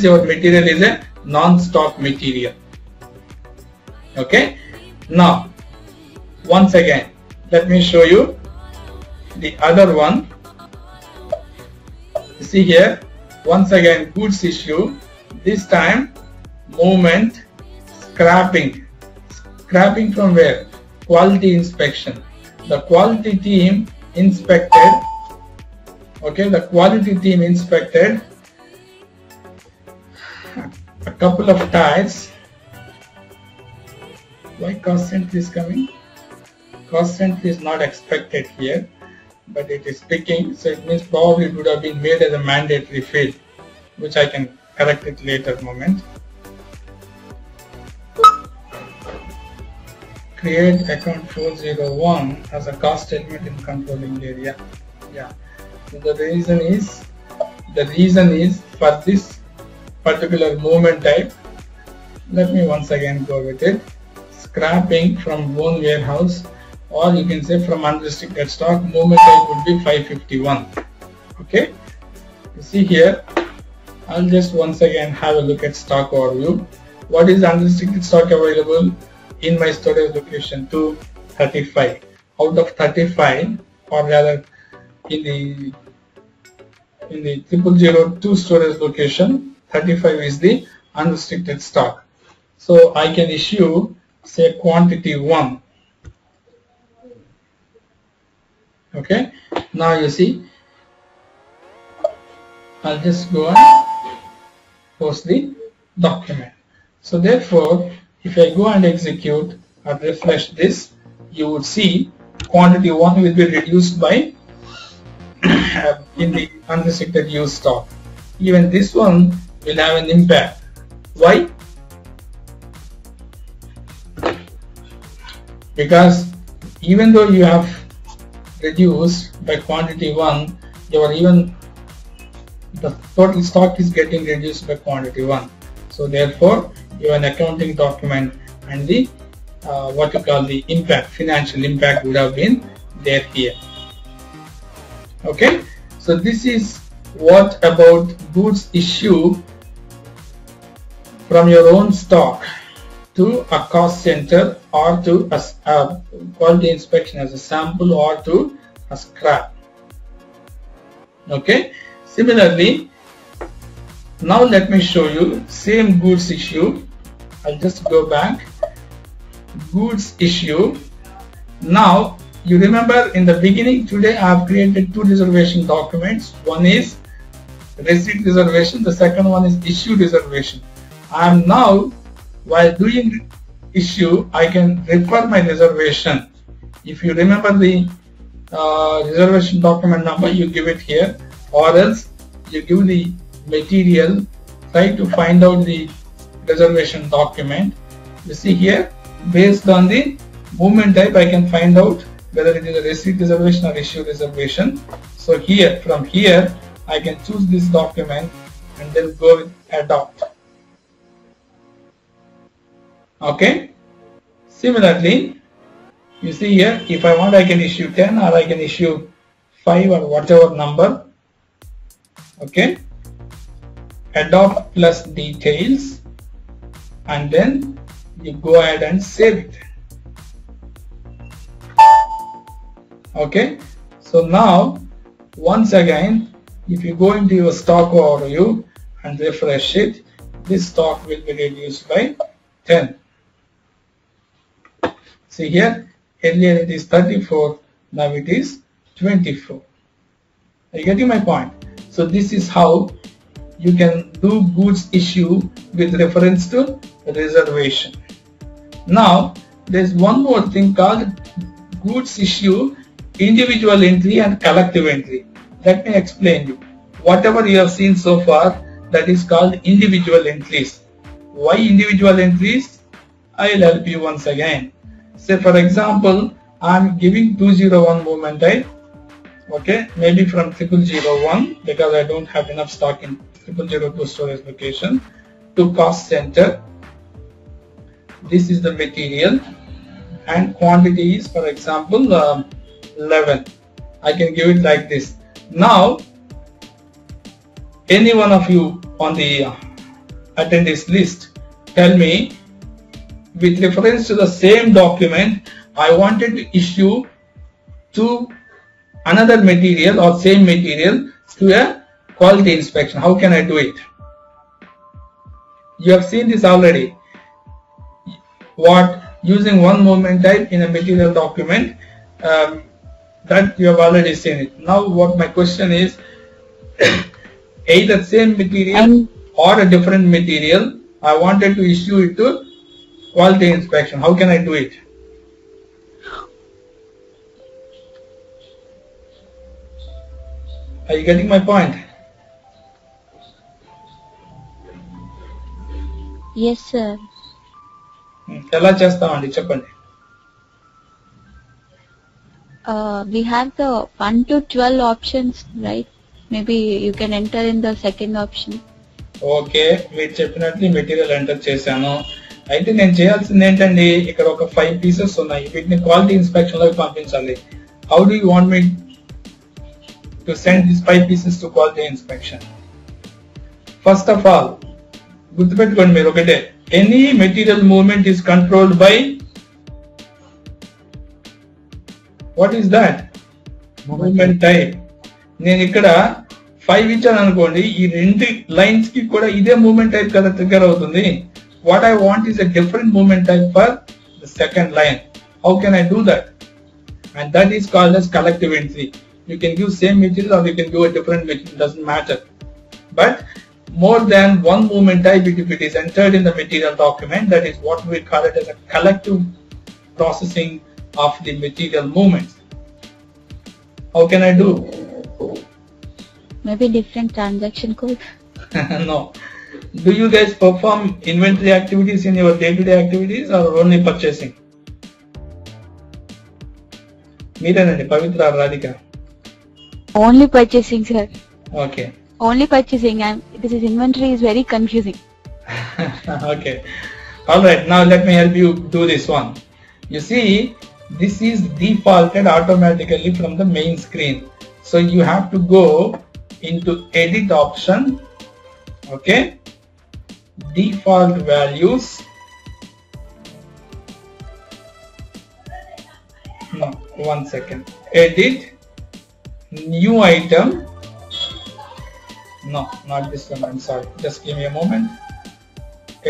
[SPEAKER 1] your material is a non-stock material. Okay. Now once again let me show you the other one. You see here, once again goods issue, this time movement, scrapping from where? Quality inspection. The quality team inspected, okay, the quality team inspected a couple of tires. Why cost entry is coming? Cost entry is not expected here, but it is picking, so it means probably it would have been made as a mandatory field, which I can correct it later moment. Create account 401 as a cost element in controlling area. Yeah, so the reason is for this particular movement type. Let me once again go with it. Scrapping from own warehouse, or you can say from unrestricted stock, movement type would be 551. Okay, you see here, I'll just once again have a look at stock overview. What is unrestricted stock available in my storage location? 235. Out of 35, or rather in the 0002 storage location, 35 is the unrestricted stock. So I can issue, say, quantity 1. Okay, now you see, I'll just go and post the document. So therefore, if I go and execute or refresh this, you would see quantity 1 will be reduced by in the unrestricted use stock. Even this one will have an impact. Why? Because even though you have reduced by quantity 1, the total stock is getting reduced by quantity 1. So therefore, your accounting document and the what you call the impact, financial impact, would have been there here. Okay, so this is what about goods issue from your own stock to a cost center, or to a quality inspection as a sample, or to a scrap. Okay, similarly, now let me show you same goods issue. I'll just go back, goods issue. Now you remember in the beginning today I have created two reservation documents. One is receipt reservation, the second one is issue reservation. I am now, while doing issue, I can refer my reservation. If you remember the reservation document number, you give it here, or else you give the material, try to find out the reservation document. You see here, based on the movement type, I can find out whether it is a receipt reservation or issue reservation. So here, from here, I can choose this document and then go with adopt. Okay, similarly, you see here, if I want, I can issue 10 or I can issue 5 or whatever number. Okay, adopt plus details, and then you go ahead and save it. Okay, so now once again, if you go into your stock overview and refresh it, this stock will be reduced by 10. See here, earlier it is 34, now it is 24. Are you getting my point? So this is how you can do goods issue with reference to reservation. Now there is one more thing called goods issue individual entry and collective entry. Let me explain you. Whatever you have seen so far, that is called individual entries. Why individual entries? I will help you once again. Say for example, I am giving 201 movement type. Okay, maybe from 0001, because I don't have enough stock in 0002 storage location, to cost center. This is the material, and quantity is, for example, 11. I can give it like this. Now, any one of you on the attendees list, tell me, with reference to the same document, I wanted to issue to another material or same material to a quality inspection. How can I do it? You have seen this already. What? Using one movement type in a material document, that you have already seen it. Now what my question is, either same material or a different material, I wanted to issue it to quality inspection. How can I do it? Are you getting my point?
[SPEAKER 2] Yes, sir.
[SPEAKER 1] ఎలా చేస్తామండి చెప్పండి.
[SPEAKER 2] We have the 1 to 12 options, right? Maybe you can enter in the second option.
[SPEAKER 1] Okay, మీరు చెప్పినట్లు material enter చేశాను. అయితే నేను చేయాల్సింది ఏంటండి, ఇక్కడ ఒక 5 పీసెస్ ఉన్నాయి. వీటిని క్వాలిటీ ఇన్స్పెక్షన్ లోకి పంపించాలి. How do you want me to send this 5 pieces to quality inspection? First of all గుర్తుపెట్టుకోండి మీరు ఒకటే, any material movement is controlled by what is that? Movement type. నేను ఇక్కడ 5 ఇచ్చాను అనుకోండి, ఈ 2 లైన్స్ కి కూడా ఇదే మూవ్మెంట్ టైప్ కదా ట్రిగ్గర్ అవుతుంది. What I want is a different movement type for the second line. How can I do that? And that is called as collective entry. You can use same material or you can do a different material, doesn't matter. But more than one movement type, if it is entered in the material document, that is what we call it as a collective processing of the material movements. How can I do?
[SPEAKER 2] Maybe different transaction code.
[SPEAKER 1] No. Do you guys perform inventory activities in your day-to-day activities or only purchasing? Meeranandi, Pavitra or Radhika?
[SPEAKER 2] Only purchasing, sir.
[SPEAKER 1] Okay.
[SPEAKER 2] Only purchasing, and this is inventory is very confusing.
[SPEAKER 1] Okay. Alright, now let me help you do this one. You see, this is defaulted automatically from the main screen. So you have to go into edit option. Okay. Default values. No, 1 second. Edit. New item. No, not this one. I'm sorry. Just give me a moment.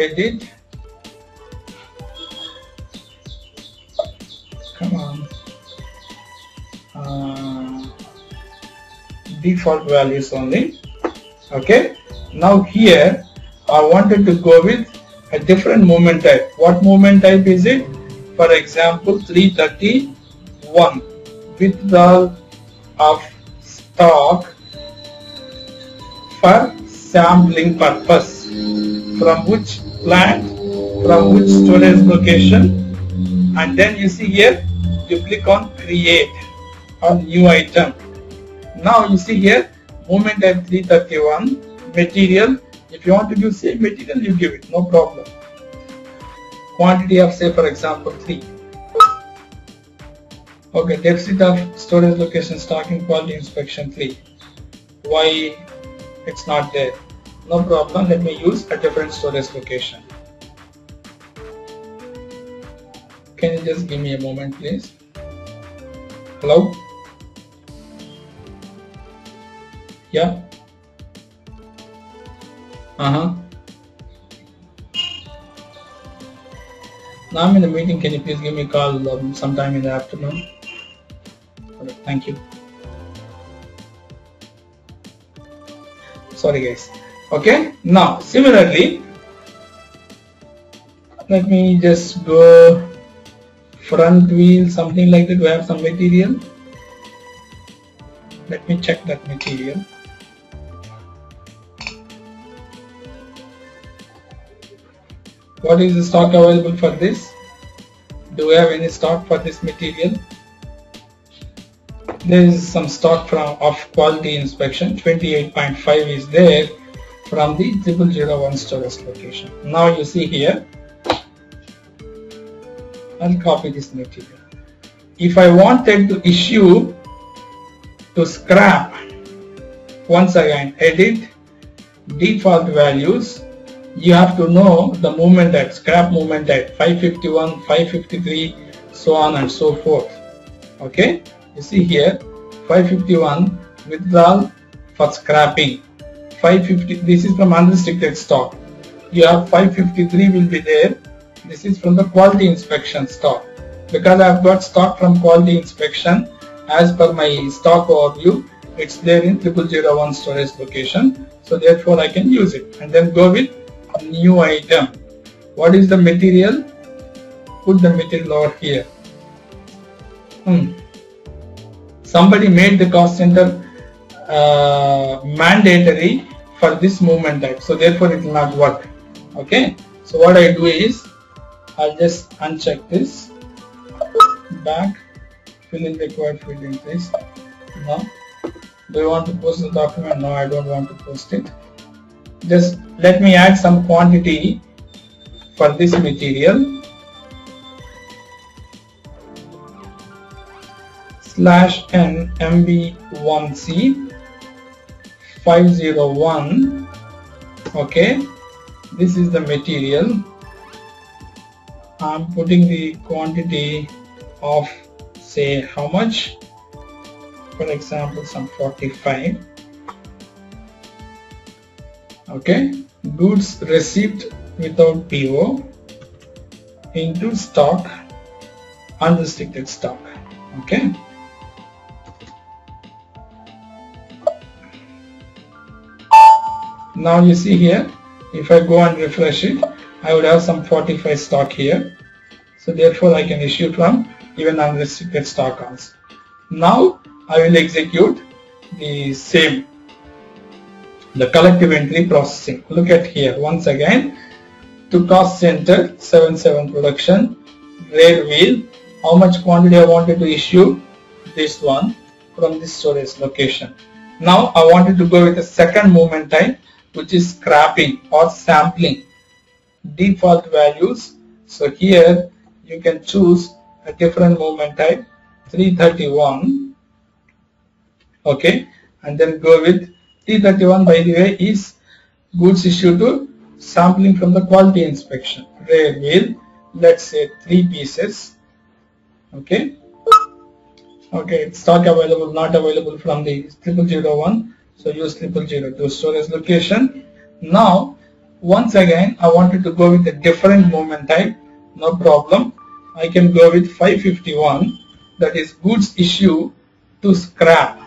[SPEAKER 1] Edit. Come on. Default values only. Okay. Now here I wanted to go with a different movement type. What movement type is it? For example, 331, withdrawal of stock for sampling purpose. From which plant, from which storage location, and then you see here you click on create or new item. Now you see here movement type 331, material. If you want to use same material, you give it, no problem. Quantity of, say for example, 3. Okay, deficit of storage location, stocking, quality inspection 3. Why it's not there? No problem, let me use a different storage location. Can you just give me a moment please? Hello? Yeah? Now I'm in a meeting. Can you please give me a call sometime in the afternoon? Okay, thank you. Sorry guys. Okay, now similarly, let me just go front wheel, something like that. We have some material. Let me check that material. What is the stock available for this? Do we have any stock for this material? There is some stock of quality inspection. 28.5 is there from the 0001 storage location. Now you see here, I'll copy this material. If I wanted to issue To scrap, once again edit, default values. You have to know the movement type, scrap movement type, 551, 553, so on and so forth. Okay, you see here 551 withdrawal for scrapping, 550, this is from unrestricted stock. You have 553 will be there. This is from the quality inspection stock. Because I have got stock from quality inspection, as per my stock overview, it's there in 0001 storage location. So therefore I can use it, and then go with new item. What is the material? Put the material over here. Somebody made the cost center mandatory for this movement type, so therefore it will not work. Okay, so what I do is I'll just uncheck this, back, fill in required field entries. No. Do you want to post the document? No, I don't want to post it. Just let me add some quantity for this material. /n MB1C 501. Okay, this is the material. I'm putting the quantity of, say, how much? For example, some 45. Okay, goods received without PO into stock, unrestricted stock. Okay, now you see here, if I go and refresh it, I would have some 45 stock here. So therefore I can issue from even unrestricted stock also. Now I will execute the same, the collective entry processing. Look at here once again, to cost center 77 production, rare wheel, how much quantity I wanted to issue? This one from this storage location. Now I wanted to go with the second movement type, which is scrapping or sampling. Default values. So here you can choose a different movement type, 331. Okay, and then go with 331, by the way, is goods issued to sampling from the quality inspection. Rare wheel, let's say 3 pieces. Okay, okay, stock available, not available from the 0001, so use 000 to storage location. Now once again I wanted to go with a different movement type. No problem, I can go with 551, that is goods issue to scrap.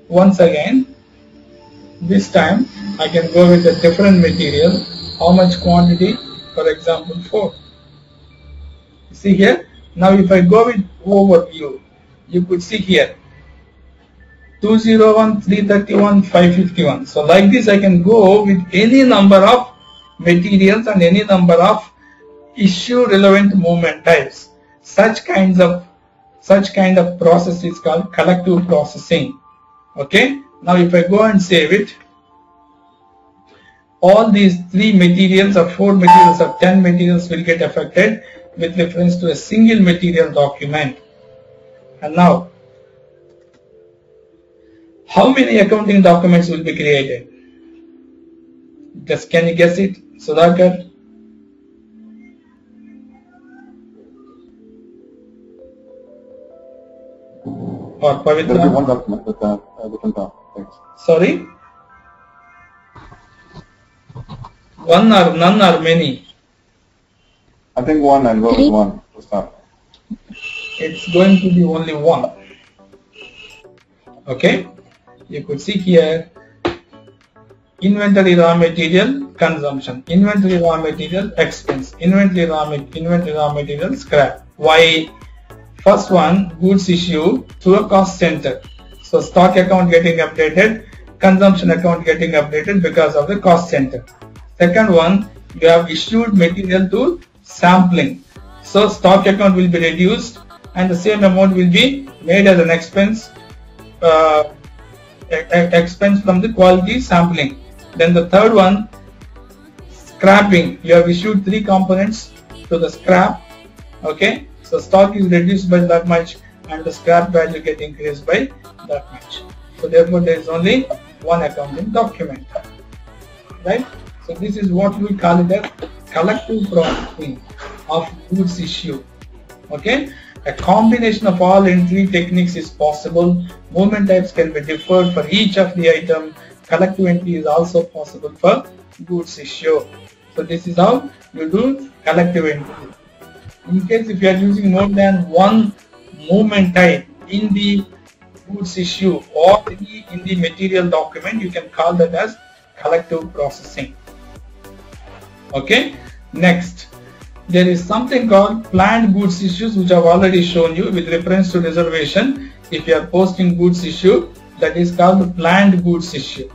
[SPEAKER 1] Once again, this time I can go with a different material. How much quantity? For example 4. See here, now if I go with overview, you could see here 201, 331, 551. So like this I can go with any number of materials and any number of issue relevant movement types. Such kind of process is called collective processing. Okay, now if I go and save it, all these 3 materials or 4 materials or 10 materials will get affected with reference to a single material document. And now, how many accounting documents will be created? Just can you guess it, Sudhakar? Or Pavitra?
[SPEAKER 3] There will be one document with different things.
[SPEAKER 1] Sorry? One or none or many?
[SPEAKER 3] I think one, and go with one to start.
[SPEAKER 1] It's going to be only one. Okay, you could see here inventory raw material consumption, inventory raw material expense, inventory raw material scrap. Why? First one, goods issue to a cost center. So stock account getting updated, consumption account getting updated because of the cost center. Second one, you have issued material to sampling. So stock account will be reduced and the same amount will be made as an expense expense from the quality sampling. Then the third one, scrapping. You have issued 3 components to the scrap. Okay, so stock is reduced by that much, and the scrap value get increased by that much. So therefore there is only one accounting document, right? So this is what we call it as collective processing of goods issue. Okay, a combination of all entry techniques is possible. Movement types can be deferred for each of the item. Collective entry is also possible for goods issue. So this is how you do collective entry. In case if you are using more than one movement type in the goods issue or in the material document, you can call that as collective processing. Okay, next there is something called planned goods issues, which I've already shown you with reference to reservation. If you are posting goods issue, that is called planned goods issue.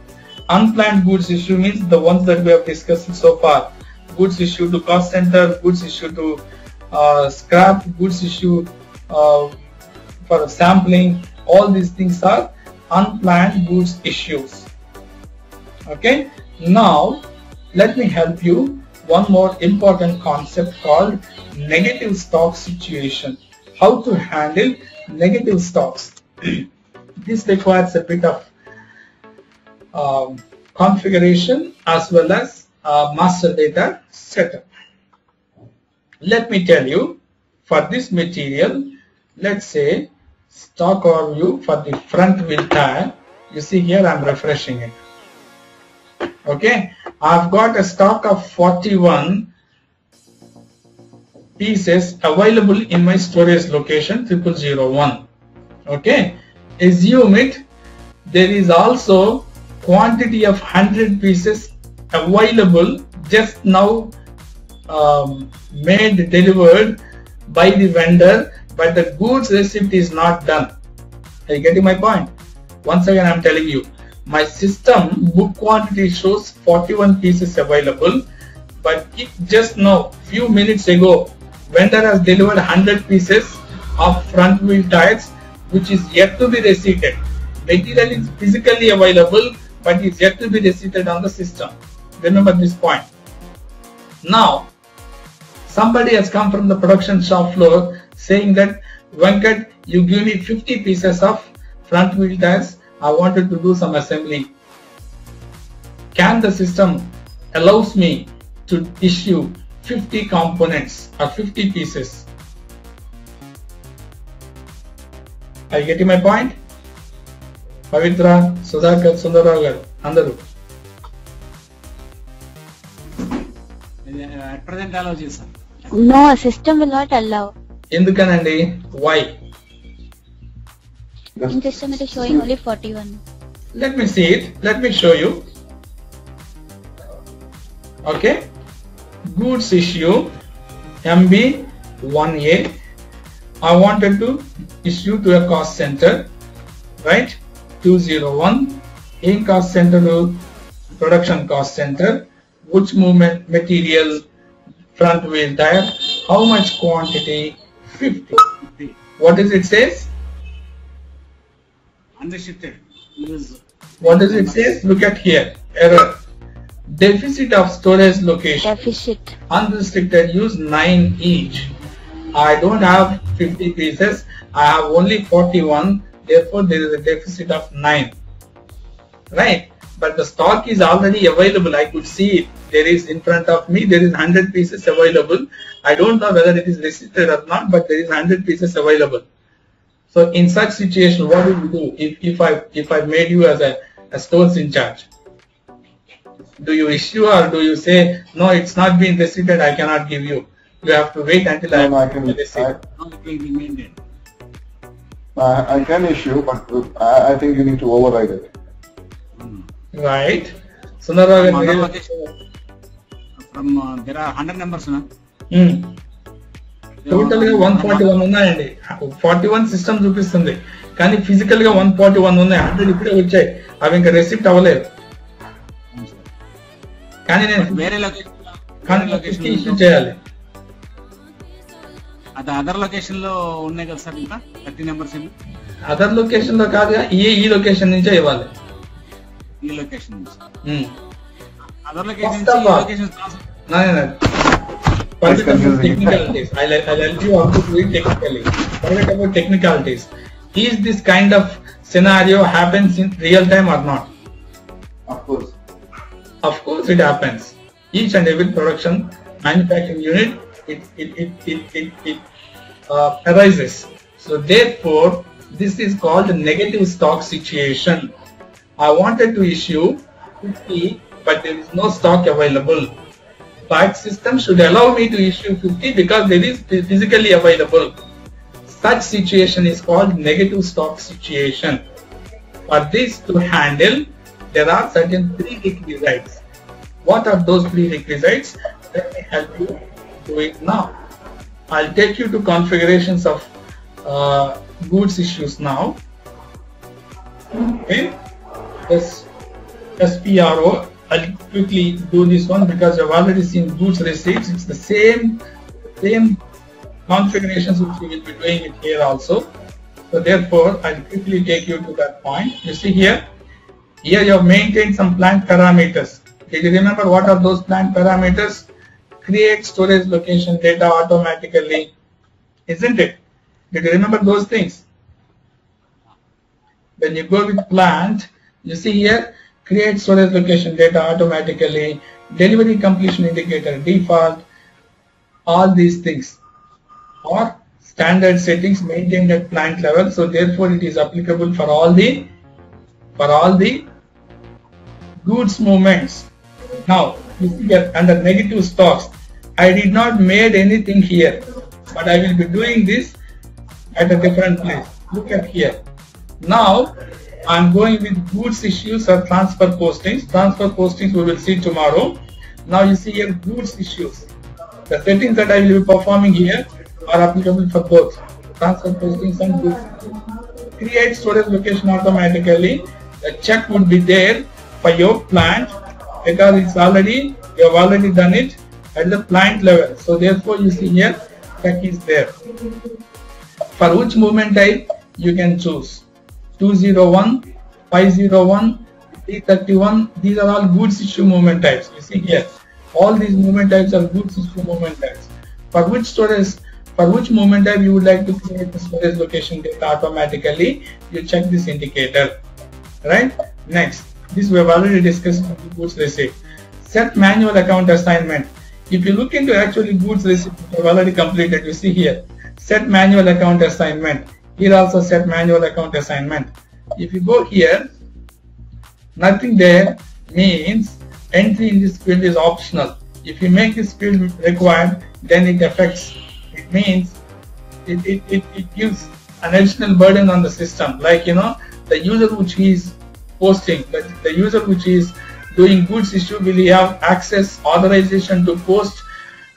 [SPEAKER 1] Unplanned goods issue means the ones that we have discussed so far. Goods issue to cost center, goods issue to scrap, goods issue for sampling. All these things are unplanned goods issues. Okay, now let me help you one more important concept called negative stock situation. How to handle negative stocks. This requires a bit of configuration as well as master data setup. Let me tell you, for this material, let's say stock overview for the front wheel tire. You see here I'm refreshing it. Okay, I've got a stock of 41 pieces available in my storage location 0001. Okay, assume it there is also quantity of 100 pieces available just now made delivered by the vendor, but the goods receipt is not done. Are you getting my point? Once again I am telling you, my system book quantity shows 41 pieces available, but just now few minutes ago vendor has delivered 100 pieces of front wheel tires which is yet to be receipted. Material is physically available but is yet to be receipted on the system. Remember this point. Now somebody has come from the production shop floor saying that, Venkat, you give me 50 pieces of front wheel tires, I wanted to do some assembly. Can the system allows me to issue 50 components or 50 pieces? Are you getting my point? Pavitra, Sudhakar, Sundararagar, Andaru.
[SPEAKER 5] At present allow sir.
[SPEAKER 2] No, system will not allow.
[SPEAKER 1] Endukanandi, why?
[SPEAKER 2] In system it is showing only 41.
[SPEAKER 1] Let me see it. Let me show you. Okay. Goods issue MB1A. I wanted to issue to a cost center, right? 201. In cost center to production cost center. Which movement material? Front wheel tire. How much quantity? 50. What does it say?
[SPEAKER 5] Unrestricted.
[SPEAKER 1] What does it say? Look at here. Error. Deficit of storage location.
[SPEAKER 2] Deficit.
[SPEAKER 1] Unrestricted use 9 each. I don't have 50 pieces. I have only 41. Therefore, there is a deficit of 9. Right? But the stock is already available. I could see it. There is in front of me. There is 100 pieces available. I don't know whether it is restricted or not, but there is 100 pieces available. So in such situation, what do you do if I made you as a stores in charge? Do you issue or do you say, no, it's not been restricted, I cannot give you? You have to wait until I can receive.
[SPEAKER 3] I can issue, but I think you need to override it.
[SPEAKER 1] Right. Sundararagar,
[SPEAKER 5] from there are 100 numbers, no?
[SPEAKER 1] Total గా 141 ఉన్నాయండి. 41 system చూపిస్తుంది కానీ physical గా 141 ఉన్నాయి. 100 ఇప్పుడే వచ్చాయి, అవి ఇంకా రెసిప్ట్ అవ్వలేదు. కానీ నేను
[SPEAKER 5] వేరే లొకేషన్
[SPEAKER 1] ఇష్యూ చేయాలి.
[SPEAKER 5] అది అదర్ లొకేషన్ లో ఉన్నాయి కదా సార్, ఇంకా 30 నెంబర్స్.
[SPEAKER 1] అదర్ లొకేషన్ లో కాదుగా, ఈ లొకేషన్ నుంచే ఇవ్వాలి.
[SPEAKER 5] ఈ లొకేషన్ నుంచి
[SPEAKER 1] other
[SPEAKER 5] location
[SPEAKER 1] Forget about technicalities. I'll help you how to do it technically. Forget about technicalities. Is this kind of scenario happens in real time or not?
[SPEAKER 3] Of course.
[SPEAKER 1] Of course it happens. Each and every production manufacturing unit, it arises. So therefore, this is called the negative stock situation. I wanted to issue 50, but there is no stock available. But system should allow me to issue 50 because there is physically available. Such situation is called negative stock situation. For this to handle, there are certain prerequisites. What are those prerequisites? Let me help you do it now. I'll take you to configurations of goods issues now. Okay, this SPRO. I'll quickly do this one because I've already seen goods receipts. It's the same configurations which we will be doing it here also. So therefore, I'll quickly take you to that point. You see here you have maintained some plant parameters. Did you remember what are those plant parameters? Create storage location data automatically, isn't it? Did you remember those things? When you go with plant, you see here, create storage location data automatically, delivery completion indicator default, all these things are standard settings maintained at plant level. So therefore, it is applicable for all the goods movements. Now, you see here under negative stocks, I did not made anything here, but I will be doing this at a different place. Look at here. Now, I am going with goods issues or transfer postings. Transfer postings we will see tomorrow. Now you see here goods issues. The settings that I will be performing here are applicable for both transfer postings and goods. Create storage location automatically. The check would be there for your plant because you have already done it at the plant level. So therefore you see here check is there. For which movement type you can choose 201, 501, 331. These are all goods issue movement types. You see here all these movement types are goods issue movement types. For which movement type you would like to create the storage location data automatically, you check this indicator. Right? Next, this we have already discussed in the goods receipt. Set manual account assignment. If you look into actually goods receipt, we have already completed. You see here, set manual account assignment. Here also set manual account assignment. If you go here, nothing there means entry in this field is optional. If you make this field required, then it affects. It means it gives an additional burden on the system. Like the user which is posting, the user which is doing goods issue, will he have access, authorization to post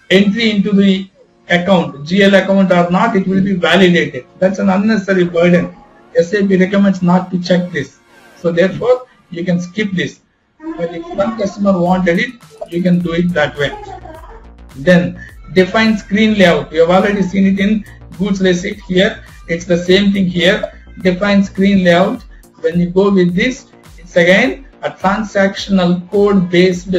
[SPEAKER 1] entry into the account, GL account or not, it will be validated. That's an unnecessary burden. SAP recommends not to check this. So therefore, you can skip this. But if one customer wanted it, you can do it that way. Then define screen layout. You have already seen it in goods receipt here. It's the same thing here. Define screen layout. When you go with this, it's again a transactional code based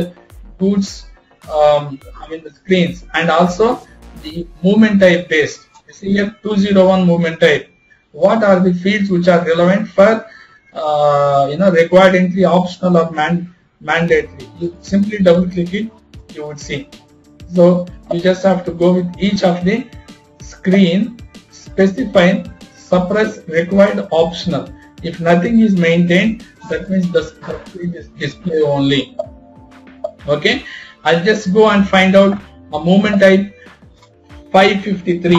[SPEAKER 1] goods the screens, and also the movement type based. You see here 201 movement type. What are the fields which are relevant for required entry, optional or mandatory? You simply double click it, you would see. So you just have to go with each of the screen, specify suppress required optional. If nothing is maintained, that means the screen is display only. Okay, I'll just go and find out a movement type 553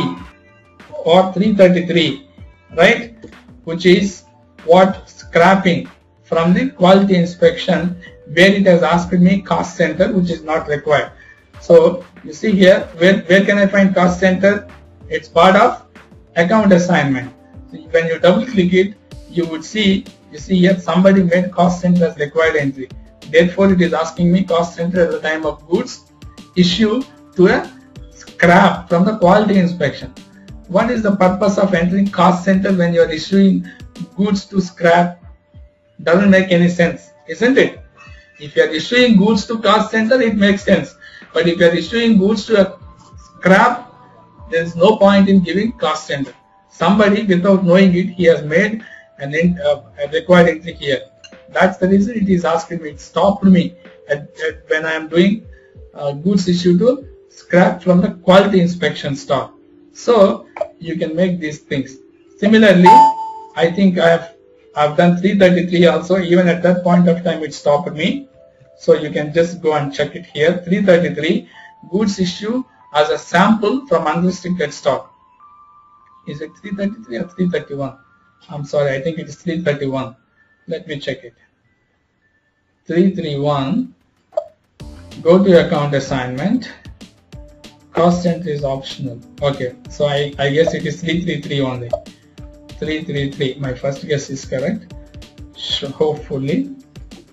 [SPEAKER 1] or 333, right, which is what scrapping from the quality inspection, where it has asked me cost center, which is not required. So you see here, where can I find cost center? It's part of account assignment. So when you double click it, you would see, you see here somebody made cost center as required entry. Therefore, it is asking me cost center at the time of goods issue to a scrap from the quality inspection. What is the purpose of entering cost center when you are issuing goods to scrap? Doesn't make any sense, isn't it? If you are issuing goods to cost center, it makes sense. But if you are issuing goods to a scrap, there is no point in giving cost center. Somebody, without knowing it, he has made a required entry here. That's the reason it is asking me, it stopped me when I am doing goods issue to scrap from the quality inspection stock. So you can make these things. Similarly, I think I've done 333 also. Even at that point of time, it stopped me. So you can just go and check it here. 333 goods issue as a sample from unrestricted stock. Is it 333 or 331? I'm sorry, I think it is 331. Let me check it. 331. Go to your account assignment. Cost entry is optional. Okay, so I guess it is 333 only. 333. My first guess is correct. So hopefully,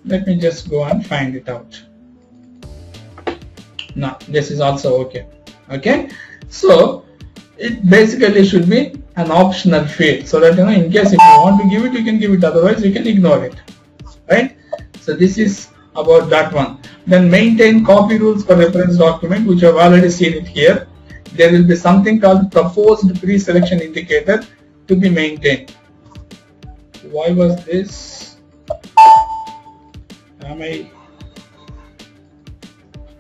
[SPEAKER 1] let me just go and find it out. No, this is also okay. Okay, so it basically should be an optional field, so that in case if you want to give it, you can give it. Otherwise, you can ignore it. Right? So this is about that one. Then maintain copy rules for reference document, which I've already seen it here. There will be something called proposed pre-selection indicator to be maintained. Why was this?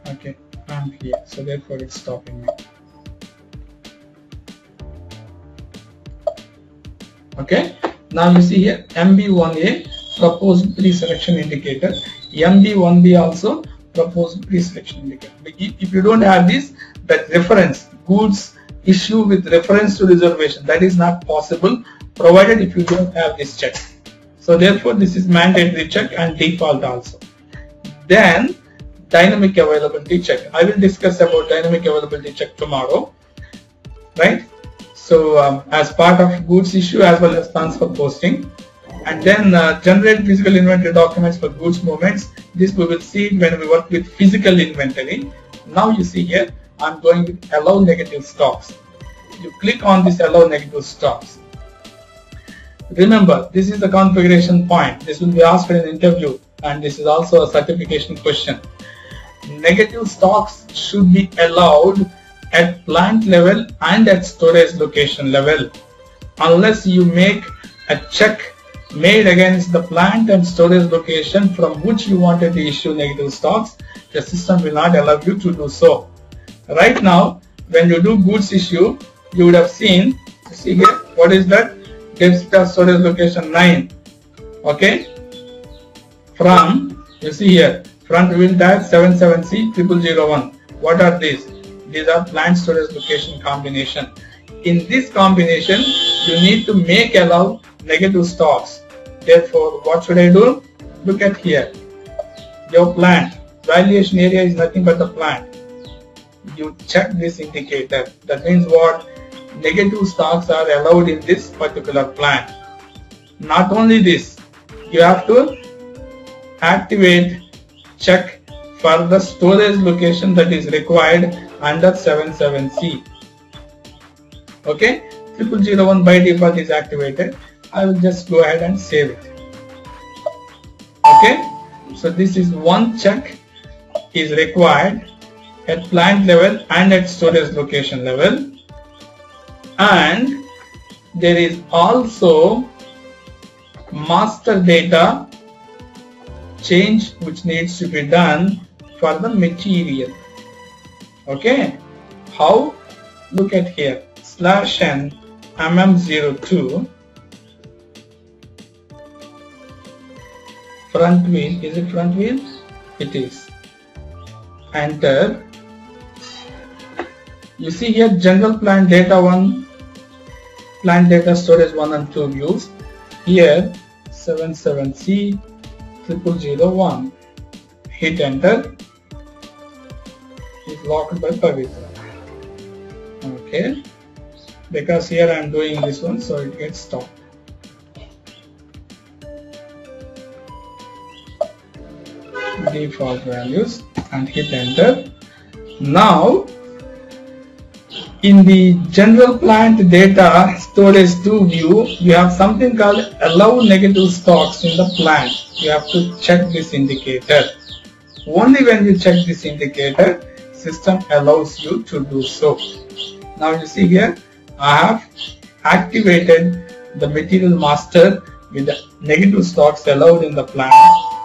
[SPEAKER 1] Okay, I'm here, so therefore it's stopping me. Okay, now you see here MB1A proposed pre-selection indicator, MB1B also proposed pre-selection indicator. If you don't have this, that reference goods issue with reference to reservation, that is not possible provided if you don't have this check. So therefore this is mandatory check and default also. Then dynamic availability check. I will discuss about dynamic availability check tomorrow, right? So as part of goods issue as well as transfer posting. And then generate physical inventory documents for goods movements. This we will see when we work with physical inventory. Now you see here, I'm going with allow negative stocks. You click on this allow negative stocks. Remember, this is the configuration point. This will be asked in an interview, and this is also a certification question. Negative stocks should be allowed at plant level and at storage location level. Unless you make a check made against the plant and storage location from which you wanted to issue negative stocks, the system will not allow you to do so. Right now, when you do goods issue, you would have seen, you see here, what is that? Debtor storage location 9. Okay? From, you see here, front wheel tag 77C 0001. What are these? These are plant storage location combination. In this combination, you need to make allow negative stocks. Therefore, what should I do? Look at here. Your plant. Valuation area is nothing but the plant. You check this indicator. That means what? Negative stocks are allowed in this particular plant. Not only this, you have to activate check for the storage location that is required under 77C. Okay, 0001 by default is activated. I will just go ahead and save it. Okay, so this is one check is required at plant level and at storage location level, and there is also master data change which needs to be done for the material. Okay, how? Look at here, /n mm02 front wheel. Is it front wheel? It is. Enter. You see here general plant data 1, plant data storage 1 and 2 views. Here 77C 0001. Hit enter. It's locked by Pavitra. Okay. Because here I am doing this one, so it gets stopped. Default values and hit enter. Now in the general plant data storage 2 view, you have something called allow negative stocks in the plant. You have to check this indicator. Only when you check this indicator, system allows you to do so. Now you see here, I have activated the material master with the negative stocks allowed in the plan,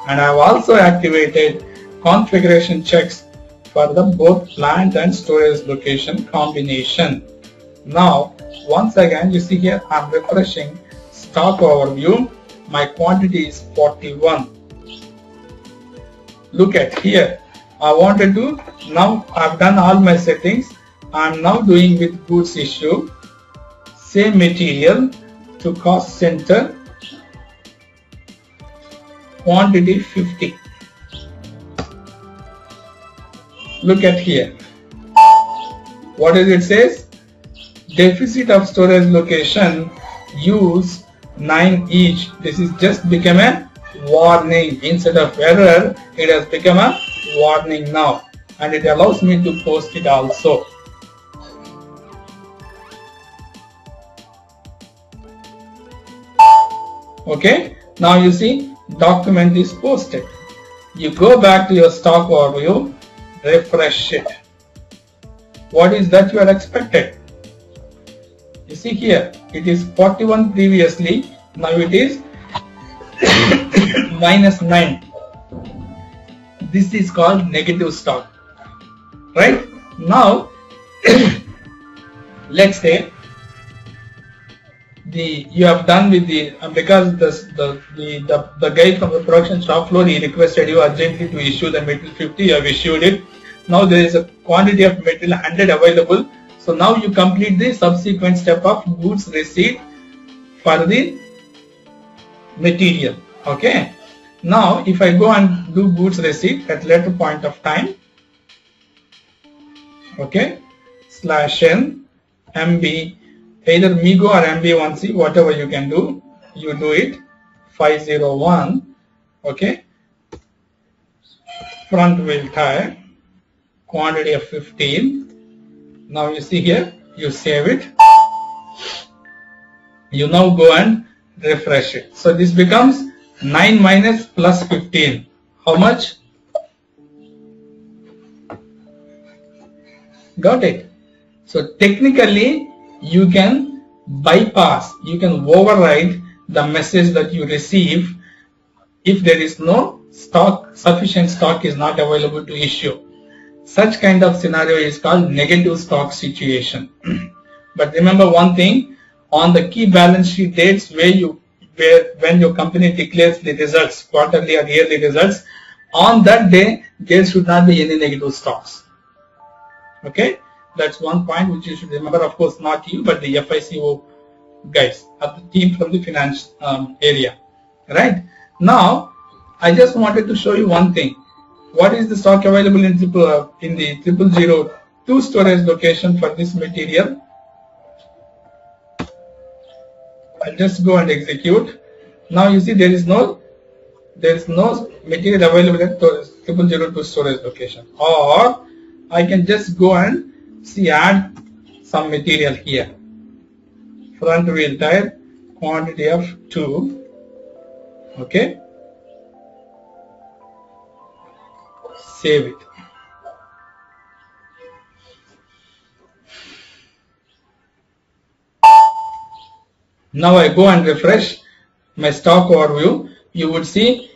[SPEAKER 1] and I have also activated configuration checks for the both plant and storage location combination. Now once again you see here, I am refreshing stock overview. My quantity is 41. Look at here, I wanted to, now I have done all my settings. I am now doing with goods issue, same material to cost center, quantity 50. Look at here, what does it says? Deficit of storage location, use 9 each. This is just become a warning. Instead of error, it has become a warning now, and it allows me to post it also. Okay, now you see document is posted. You go back to your stock overview, refresh it. What is that you are expected? You see here, it is 41 previously, now it is minus 9. This is called negative stock, right? Now let's say you have done with the because the guy from the production shop floor, he requested you urgently to issue the material 50. You have issued it. Now there is a quantity of material 100 available. So now you complete the subsequent step of goods receipt for the material. Okay. Now if I go and do goods receipt at later point of time, okay, /n MB, either MIGO or MB1C, whatever you can do, you do it, 501, okay, front wheel tire, quantity of 15. Now you see here, you save it, you now go and refresh it. So this becomes 9 minus plus 15. How much? Got it? So technically you can bypass, you can override the message that you receive if there is no stock, sufficient stock is not available to issue. Such kind of scenario is called negative stock situation. But remember one thing, on the key balance sheet dates when your company declares the results, quarterly or yearly results, on that day there should not be any negative stocks. Okay, that's one point which you should remember. Of course, not you, but the FICO guys, or the team from the finance area. Right now, I just wanted to show you one thing. What is the stock available in the 0002 storage location for this material? I'll just go and execute. Now you see there is no material available at 0002 storage location. Or I can just go and see, add some material here. Front wheel tire, quantity of 2. Okay. Save it. Now I go and refresh my stock overview. You would see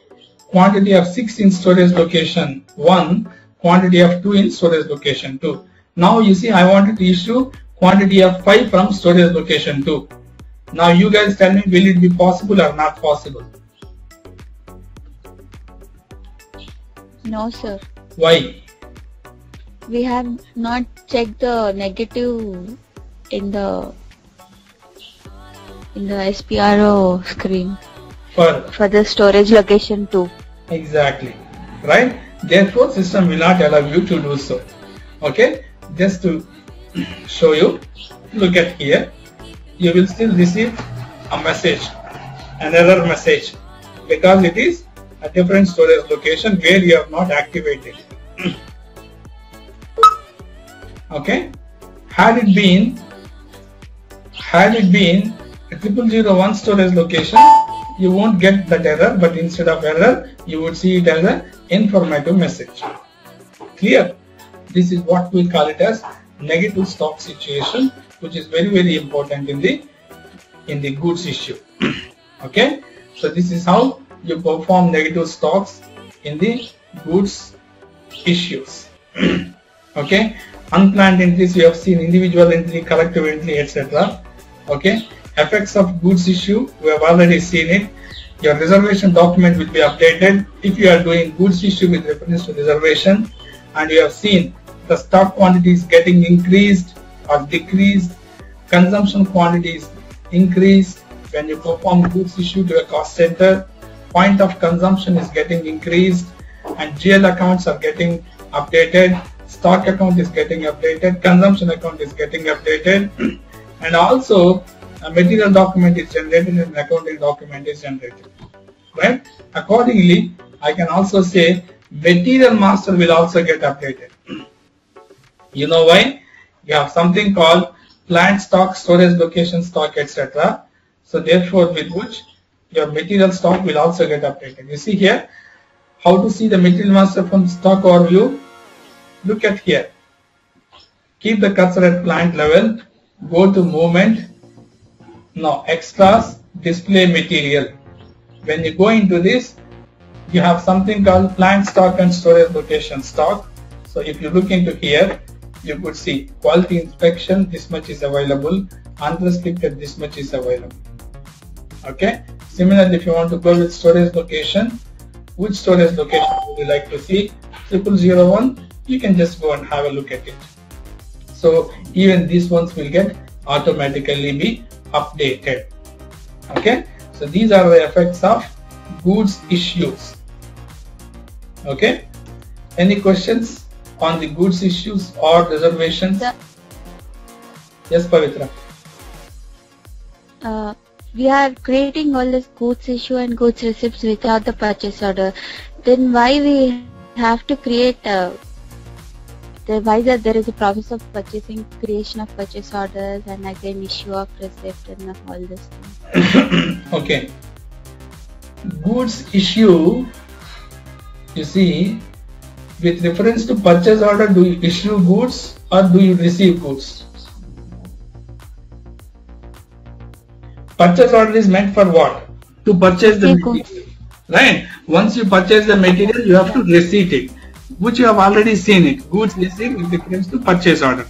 [SPEAKER 1] quantity of 6 in storage location 1, quantity of 2 in storage location 2. Now you see I wanted to issue quantity of 5 from storage location 2. Now you guys tell me, will it be possible or not possible?
[SPEAKER 2] No, sir.
[SPEAKER 1] Why?
[SPEAKER 2] We have not checked the negative in the SPRO screen for the storage location too.
[SPEAKER 1] Exactly. Right? Therefore, system will not allow you to do so. Okay? Just to show you, look at here. You will still receive a message, an error message, because it is a different storage location where you have not activated. Okay? Had it been a 0001 storage location, you won't get that error, but instead of error, you would see it as an informative message. Clear? This is what we call it as negative stock situation, which is very, very important in the goods issue. Okay, so this is how you perform negative stocks in the goods issues. Okay, unplanned entries you have seen, individual entry, collective entry, etc. Okay, effects of goods issue we have already seen it. Your reservation document will be updated if you are doing goods issue with reference to reservation, and you have seen the stock quantity is getting increased or decreased, consumption quantity is increased when you perform goods issue to a cost center, point of consumption is getting increased, and GL accounts are getting updated, stock account is getting updated, consumption account is getting updated, and also a material document is generated and an accounting document is generated. Right? Accordingly, I can also say material master will also get updated. You know why? You have something called plant stock, storage location stock, etc. So therefore, with which your material stock will also get updated. You see here how to see the material master from stock overview. Look at here. Keep the cursor at plant level. Go to movement. Now extras, display material. When you go into this, you have something called plant stock and storage location stock. So if you look into here, you could see quality inspection, this much is available, unrestricted, this much is available. Okay. Similarly, if you want to go with storage location, which storage location would you like to see? 0001, you can just go and have a look at it. So even these ones will get automatically be updated. Okay. So these are the effects of goods issues. Okay. Any questions on the goods issues or reservations? Yes, Pavitra.
[SPEAKER 2] We are creating all this goods issue and goods receipts without the purchase order. Then why we have to create why that there is a process of purchasing, creation of purchase orders, and again issue of receipt and all this thing.
[SPEAKER 1] Okay. Goods issue, you see, with reference to purchase order, do you issue goods or do you receive goods? Purchase order is meant for what? To purchase the material. Right? Once you purchase the material, you have to receipt it, which you have already seen it. Goods received with reference to purchase order.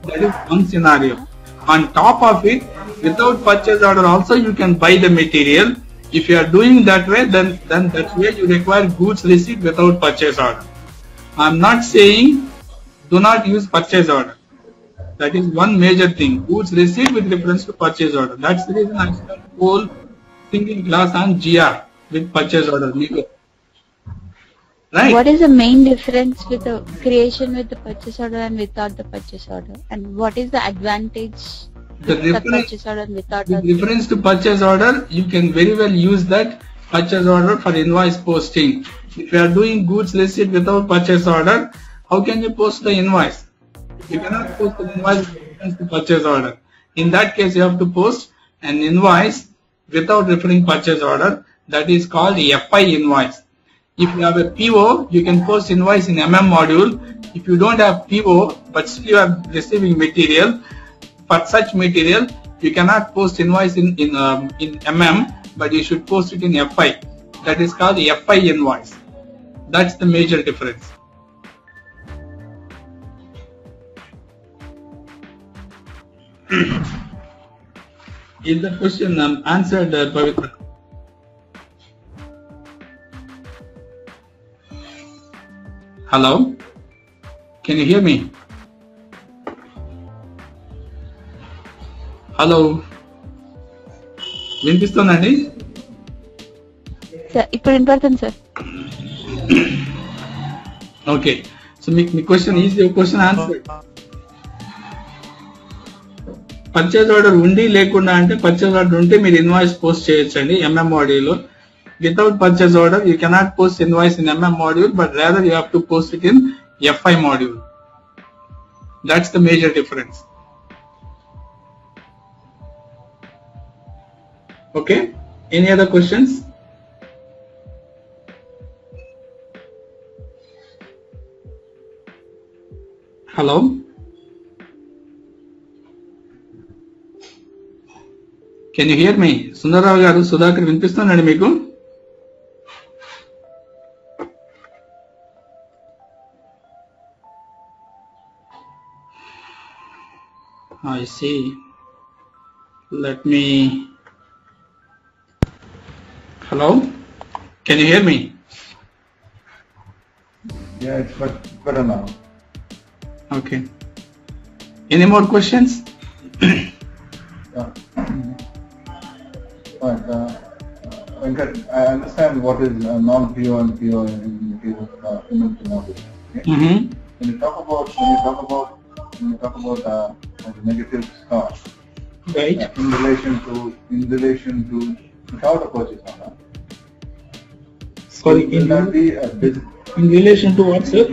[SPEAKER 1] That is one scenario. On top of it, without purchase order also you can buy the material. If you are doing that way, then that way you require goods receipt without purchase order. I am not saying do not use purchase order. That is one major thing. Goods received with reference to purchase order. That's the reason I spent whole single class on GR with purchase order. Right?
[SPEAKER 2] What is the main difference with the creation with the purchase order and without the purchase order? And what is the advantage with the purchase order and without the
[SPEAKER 1] reference to purchase order? You can very well use that purchase order for invoice posting. If you are doing goods receipt without purchase order, how can you post the invoice? You cannot post the invoice with reference to purchase order. In that case, you have to post an invoice without referring purchase order. That is called the FI invoice. If you have a PO, you can post invoice in MM module. If you don't have PO, but still you are receiving material, for such material, you cannot post invoice in MM, but you should post it in FI. That is called the FI invoice. That's the major difference. Is the question answered, Pavitra? Hello? Can you hear me? Hello? వినిపిస్తుందండి?
[SPEAKER 2] Sir ఇప్పుడు వినపడుతుంది sir.
[SPEAKER 1] Okay, so me question is your question answer. Purchase order ఉండి లేకుండా అంటే purchase order ఉంటే మీరు invoice post చేయొచ్చండి MM module. Without purchase order, you cannot post invoice in MM module, but rather you have to post it in FI module. That's the major difference. Okay, any other questions? Hello? Can you hear me? Sundarrao garu, Sudhakar వినిపిస్తుందండి మీకు? I see. Let me. Hello? Can you hear me?
[SPEAKER 3] Yeah, it's better now.
[SPEAKER 1] Okay. Any more questions?
[SPEAKER 3] Yeah. Right. Venkat, I understand what is non-PO and PO in the case of inventory model. Okay? When you talk about the negative stock,
[SPEAKER 1] Right.
[SPEAKER 3] in relation to without a purchase order.
[SPEAKER 1] Sorry,
[SPEAKER 3] Will that be a
[SPEAKER 1] in relation to what, sir?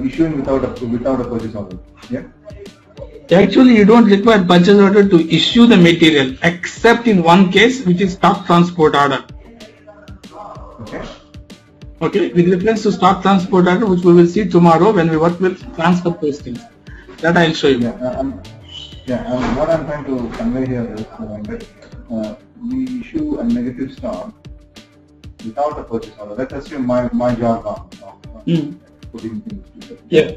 [SPEAKER 3] issuing without a purchase order? Yeah.
[SPEAKER 1] Actually, you don't require purchase order to issue the material, except in one case, which is stock transport order.
[SPEAKER 3] Okay.
[SPEAKER 1] Okay, with reference to stock transport order, which we will see tomorrow when we work with transfer postings. That I'll show you.
[SPEAKER 3] And what I'm trying to convey here is that we issue a negative stock without a purchase order. Let's assume my job putting things together.
[SPEAKER 1] Yeah.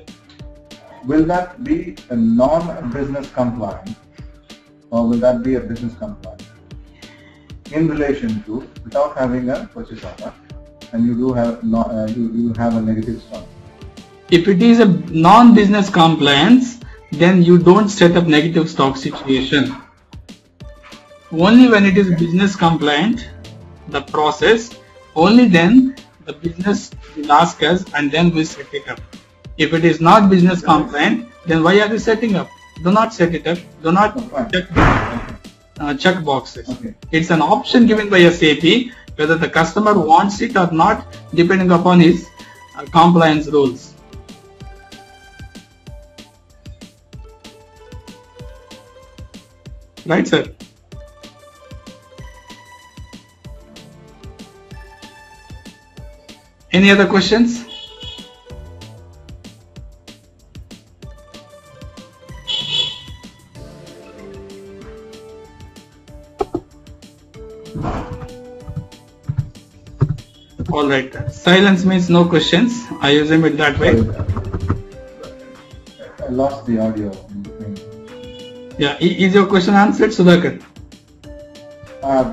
[SPEAKER 3] Will that be a non-business compliant, or will that be a business compliant in relation to without having a purchase order, and you do have you have a negative stock?
[SPEAKER 1] If it is a non-business compliance, then you don't set up negative stock situation. Only when it is business compliant, the process, only then the business will ask us and then we set it up. If it is not business compliant, then why are you setting up? Do not set it up. Do not check boxes.
[SPEAKER 3] Okay.
[SPEAKER 1] It's an option given by SAP whether the customer wants it or not, depending upon his compliance rules. Right, sir? Any other questions? All right. Silence means no questions. I assume it that way.
[SPEAKER 3] I lost the audio in between.
[SPEAKER 1] Yeah. Is your question answered, Sudhakar?
[SPEAKER 3] I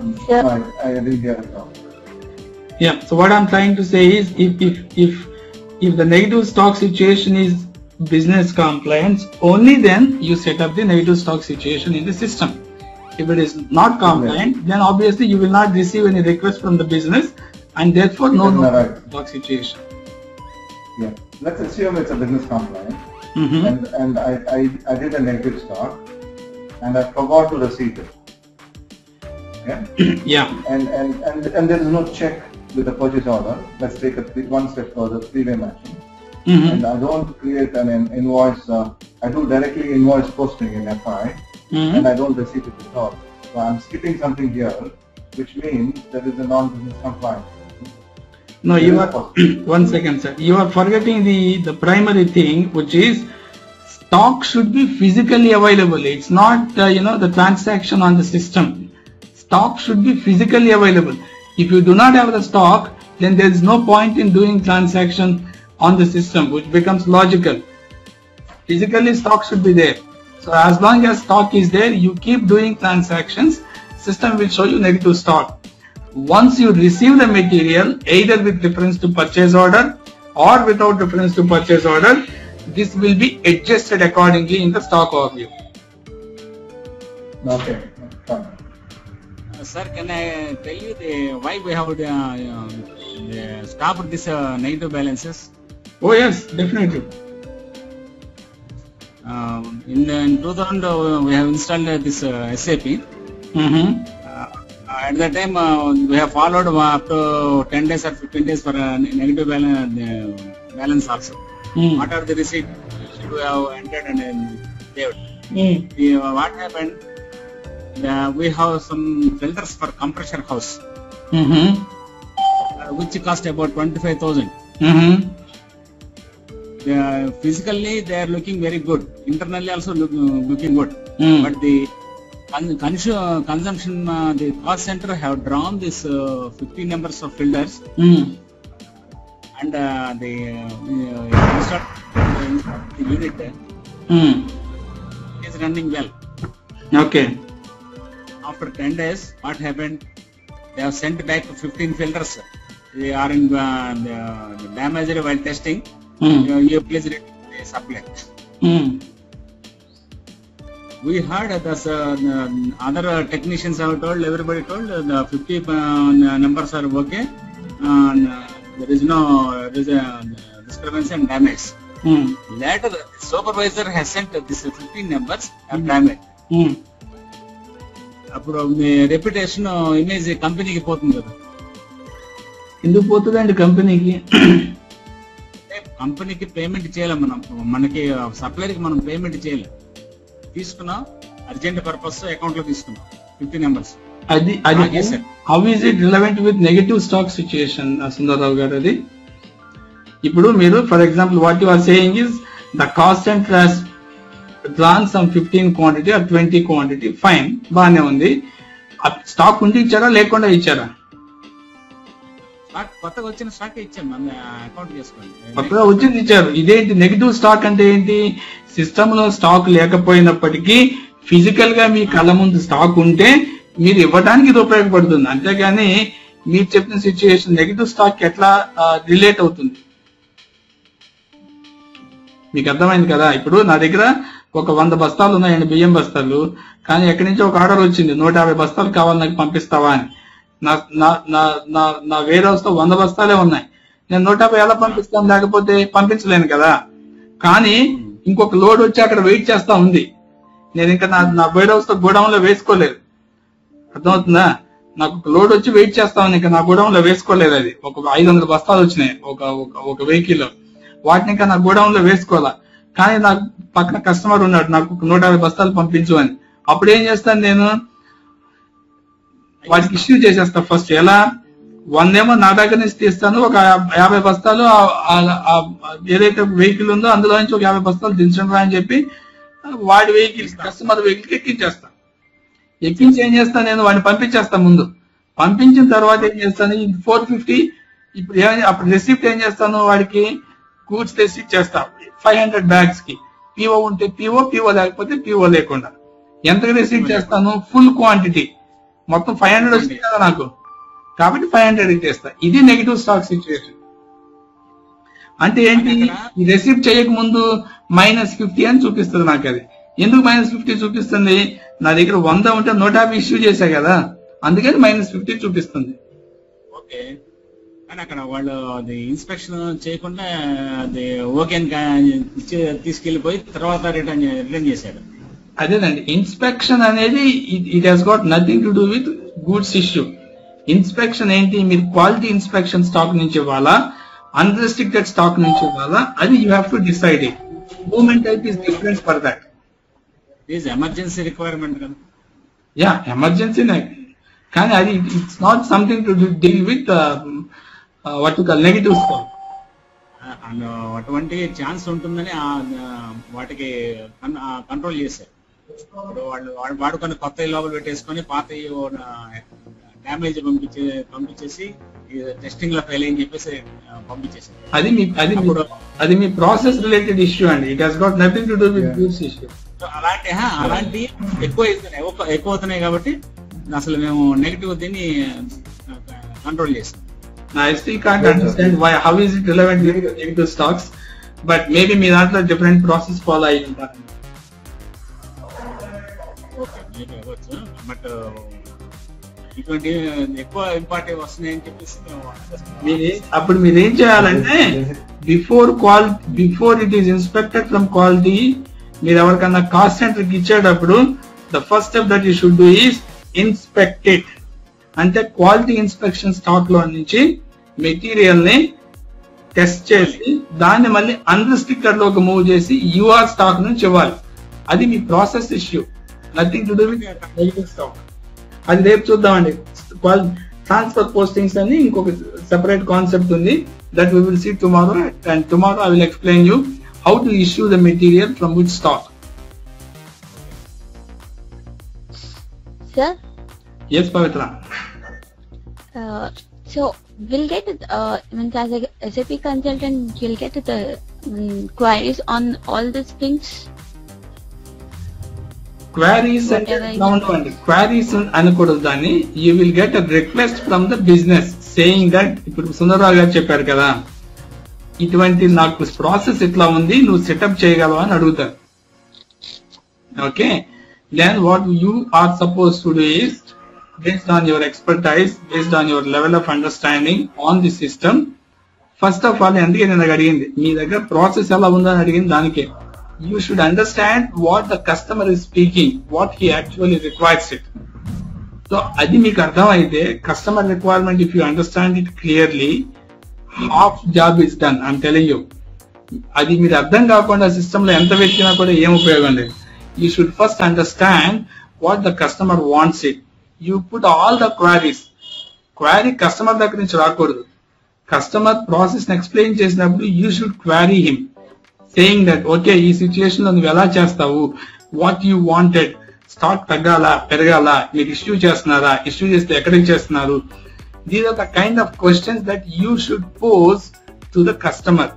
[SPEAKER 3] didn't hear it all.
[SPEAKER 1] Yeah. So what I'm trying to say is, if the negative stock situation is business compliance, only then you set up the negative stock situation in the system. If it is not compliant, then obviously you will not receive any request from the business, and therefore no stock situation.
[SPEAKER 3] Yeah. Let's assume it's a business compliant, and I did a negative stock, and I forgot to receipt it. Yeah.
[SPEAKER 1] Yeah.
[SPEAKER 3] And there is no check with the purchase order. Let's take one step further, three-way matching. And I don't create an invoice. I do directly invoice posting in FI, and I don't receive it at all. So I'm skipping something here, which means there is a non-business compliance.
[SPEAKER 1] No, you are one second, sir. You are forgetting the primary thing, which is stock should be physically available. It's not the transaction on the system. Stock should be physically available. If you do not have the stock, then there is no point in doing transaction on the system, which becomes logical. Physically, stock should be there. So as long as stock is there, you keep doing transactions, system will show you negative stock. Once you receive the material, either with reference to purchase order or without reference to purchase order, this will be adjusted accordingly in the stock overview.
[SPEAKER 3] Okay. Fine.
[SPEAKER 5] Sir, can I tell you why we have stopped this negative balances?
[SPEAKER 1] Oh yes, definitely.
[SPEAKER 5] In 2000 we have installed this SAP. At that time we have followed up to 10 days or 15 days for negative balance also. What are the receipts should we have entered and saved? What happened? We have some filters for compressor house, which cost about 25,000. physically they are looking very good. Internally also looking good. But the consumption, the cost center have drawn this 50 numbers of filters, and the unit is running well.
[SPEAKER 1] Okay.
[SPEAKER 5] After 10 days, what happened? They have sent back 15 filters. They are in damaged while testing. You please supply. We heard that other technicians have told, everybody told the 50 numbers are okay. There is no disturbance and damage. Later, the supervisor has sent this 15 numbers are damaged. అప్పుడు మీ reputation image కంపెనీకి పోతుంది కదా.
[SPEAKER 1] ఎందుకు పోతుందండి కంపెనీకి?
[SPEAKER 5] కంపెనీకి payment చేయలేం మనం, మనకి సప్లైకి మనం పేమెంట్ చేయలేం. తీసుకున్నాం అర్జెంట్ పర్పస్ అకౌంట్ లో తీసుకున్నాం 50 numbers.
[SPEAKER 1] అది how is it relevant with negative stock situation Sundararao గారు? అది ఇప్పుడు మీరు for example what you are saying is the cost centre has drawn some 15 quantity or 20 quantity, fine, బానే ఉంది. స్టాక్ ఉండి ఇచ్చారా లేకుండా ఇచ్చారా?
[SPEAKER 5] కొత్తగా వచ్చిన స్టాక్ ఇచ్చాం, అకౌంట్ చేసుకోండి.
[SPEAKER 1] కొత్తగా వచ్చింది ఇచ్చారు. ఇదేంటి నెగటివ్ స్టాక్ అంటే ఏంటి? సిస్టమ్ లో స్టాక్ లేకపోయినప్పటికీ ఫిజికల్ గా మీ కళ్ళ ముందు స్టాక్ ఉంటే మీరు ఇవ్వడానికి ఇది ఉపయోగపడుతుంది. అంతేగాని మీరు చెప్పిన సిచ్యుయేషన్ నెగటివ్ స్టాక్ ఎట్లా రిలేట్ అవుతుంది? మీకు అర్థమైంది కదా? ఇప్పుడు నా దగ్గర ఒక 100 బస్తాలు ఉన్నాయండి, బియ్యం బస్తాలు. కానీ ఎక్కడి నుంచి ఒక ఆర్డర్ వచ్చింది, 150 బస్తాలు కావాలి నాకు పంపిస్తావా అని. నా వేర్ హౌస్ తో 100 బస్తాలే ఉన్నాయి. నేను 150 ఎలా పంపిస్తాను? లేకపోతే పంపించలేను కదా. కానీ ఇంకొక లోడ్ వచ్చి అక్కడ వెయిట్ చేస్తా ఉంది. నేను ఇంకా నా వేర్ హౌస్ తో గోడౌన్ లో వేసుకోలేదు. అర్థమవుతుందా? నాకు ఒక లోడ్ వచ్చి వెయిట్ చేస్తా ఉంది, ఇంకా నా గోడౌన్ లో వేసుకోలేదు. అది ఒక 500 బస్తాలు వచ్చినాయి ఒక వెహికల్ లో. వాటిని ఇంకా నా గోడౌన్ లో వేసుకోవాలా. కానీ నాకు పక్కన కస్టమర్ ఉన్నాడు, నాకు 150 బస్తాలు పంపించు అని. అప్పుడు ఏం చేస్తాను నేను? వాటికి ఇష్యూ చేసేస్తా ఫస్ట్. ఎలా? 100 ఏమో నా దగ్గర నుంచి తీస్తాను, ఒక 50 బస్తాలు ఏదైతే వెహికల్ ఉందో అందులో నుంచి ఒక 50 బస్తాలు దించండి అని చెప్పి వాడి వెహికల్, కస్టమర్ వెహికల్ ఎక్కించేస్తా. ఎక్కించి ఏం చేస్తాను నేను? వాడిని పంపించేస్తా. ముందు పంపించిన తర్వాత ఏం చేస్తాను? 450 ఇప్పుడు అప్పుడు రిసిప్ట్ ఏం చేస్తాను? వాడికి గూడ్స్ రిసిప్ట్ చేస్తా 500 బ్యాగ్స్ కి. పీఓ ఉంటే పీఓ లేకపోతే పీఓ లేకుండా. ఎంతగా రిసిప్ట్ చేస్తాను? Full quantity. మొత్తం 500 వచ్చింది కదా నాకు, కాబట్టి 500 ఇచ్చేస్తా. ఇది నెగిటివ్ స్టాక్ సిచ్యుయేషన్. అంటే ఏంటి? ఈ రిసిప్ట్ చేయక ముందు -50 అని చూపిస్తుంది నాకు. అది ఎందుకు -50 చూపిస్తుంది? నా దగ్గర 100 ఉంటే 150 ఇష్యూ చేశా కదా, అందుకని -50 చూపిస్తుంది.
[SPEAKER 5] ఓకే. కానీ అక్కడ వాళ్ళు అది ఇన్స్పెక్షన్ చేయకుండా అది ఓకే తీసుకెళ్లిపోయి తర్వాత రిటర్న్ చేశారు.
[SPEAKER 1] అదేనండి, ఇన్స్పెక్షన్ అనేది it has got nothing to do with goods issue. Inspection ఏంటి? మీరు క్వాలిటీ ఇన్స్పెక్షన్ స్టాక్ నుంచి ఇవ్వాలా, అన్రెస్ట్రిక్టెడ్ స్టాక్ నుంచి ఇవ్వాలా, అది you have to decide it. Movement type is different for that.
[SPEAKER 5] Is emergency requirement కదా.
[SPEAKER 1] యా, ఎమర్జెన్సీనే. కానీ అది it's not something to deal with what you call negative stock.
[SPEAKER 5] అటువంటి chance ఉంటుందని వాటికి కంట్రోల్ చేశారు. వాళ్ళు వాడుకొని కొత్త లోపల పెట్టేసుకొని పాత డ్యామేజ్ పంపించేసి టెస్టింగ్ లో ఫెయిల్ అని చెప్పేసి పంపించేసారు.
[SPEAKER 1] అది మీ ప్రాసెస్ రిలేటెడ్ ఇష్యూ అండి. It has got nothing to do with goods issue.
[SPEAKER 5] అలాంటి ఎక్కువ అవుతున్నాయి కాబట్టి అసలు మేము నెగటివ్ దీన్ని కంట్రోల్ చేస్తాం.
[SPEAKER 1] I still can't understand how is it relevant with negative stocks, but maybe మీ దాంట్లో డిఫరెంట్ ప్రాసెస్ ఫాలో అయ్యి ఉంటారు.
[SPEAKER 5] బట్ ఇటువంటి ఎక్కువ ఇంపార్టెంట్ వస్తున్నాయని చెప్పేసి
[SPEAKER 1] అప్పుడు మీరు ఏం చేయాలంటే before it is inspected from quality, మీరు ఎవరికన్నా కాస్ట్ సెంటర్ కి ఇచ్చేటప్పుడు the first step that you should do is inspect it. అంటే క్వాలిటీ ఇన్స్పెక్షన్ స్టాక్ లో నుంచి మెటీరియల్ ని టెస్ట్ చేసి దాన్ని మళ్ళీ అన్రిస్ట్రిక్టెడ్ లోకి మూవ్ చేసి యూఆర్ స్టాక్ నుంచి ఇవ్వాలి. అది మీ process issue, nothing to do with negative stock. అది రేపు చూద్దామండి. ట్రాన్స్ఫర్ పోస్టింగ్స్ అని ఇంకొక సెపరేట్ కాన్సెప్ట్ ఉంది, That we will see tomorrow, and tomorrow I will explain you how to issue the material from which stock.
[SPEAKER 2] Sir?
[SPEAKER 1] Yes, Pavitra.
[SPEAKER 2] So we'll get it, as a SAP consultant, you'll get the queries on all these things.
[SPEAKER 1] Queries and queries and you will get a request from the business saying that Sundarrao garu chepparu kada ఇటువంటి నాకు process ఇట్లా ఉంది నువ్వు setup చేయగలవా అని అడుగుతారు. Okay, then what you are supposed to do is, based on your expertise, based on your level of understanding on the system, first of all, అందుకే నేను అడిగింది మీ దగ్గర ప్రాసెస్ ఎలా ఉందని అడిగింది దానికే. You should understand what the customer is speaking, what he actually requires it. So అది మీకు అర్థమైతే customer requirement, if you understand it clearly, half job is done. I'm telling you. అది మీరు అర్థం కాకుండా సిస్టమ్ లో ఎంత వెతికినా కూడా ఏం ఉపయోగం లేదు. You should first understand what the customer wants it. You put all the queries. Query customer దగ్గర నుంచి రాకూడదు. కస్టమర్ ప్రాసెస్ ని ఎక్స్ప్లెయిన్ చేసినప్పుడు you should query him, saying that okay, ఈ సిచ్యుయేషన్ లో నువ్వు ఎలా చేస్తావు, what you wanted, స్టాక్ తగ్గాలా పెరగాలా, మీరు ఇష్యూ చేస్తున్నారా, ఇష్యూ చేస్తే ఎక్కడికి చేస్తున్నారు. These are the kind of questions that you should pose to the customer.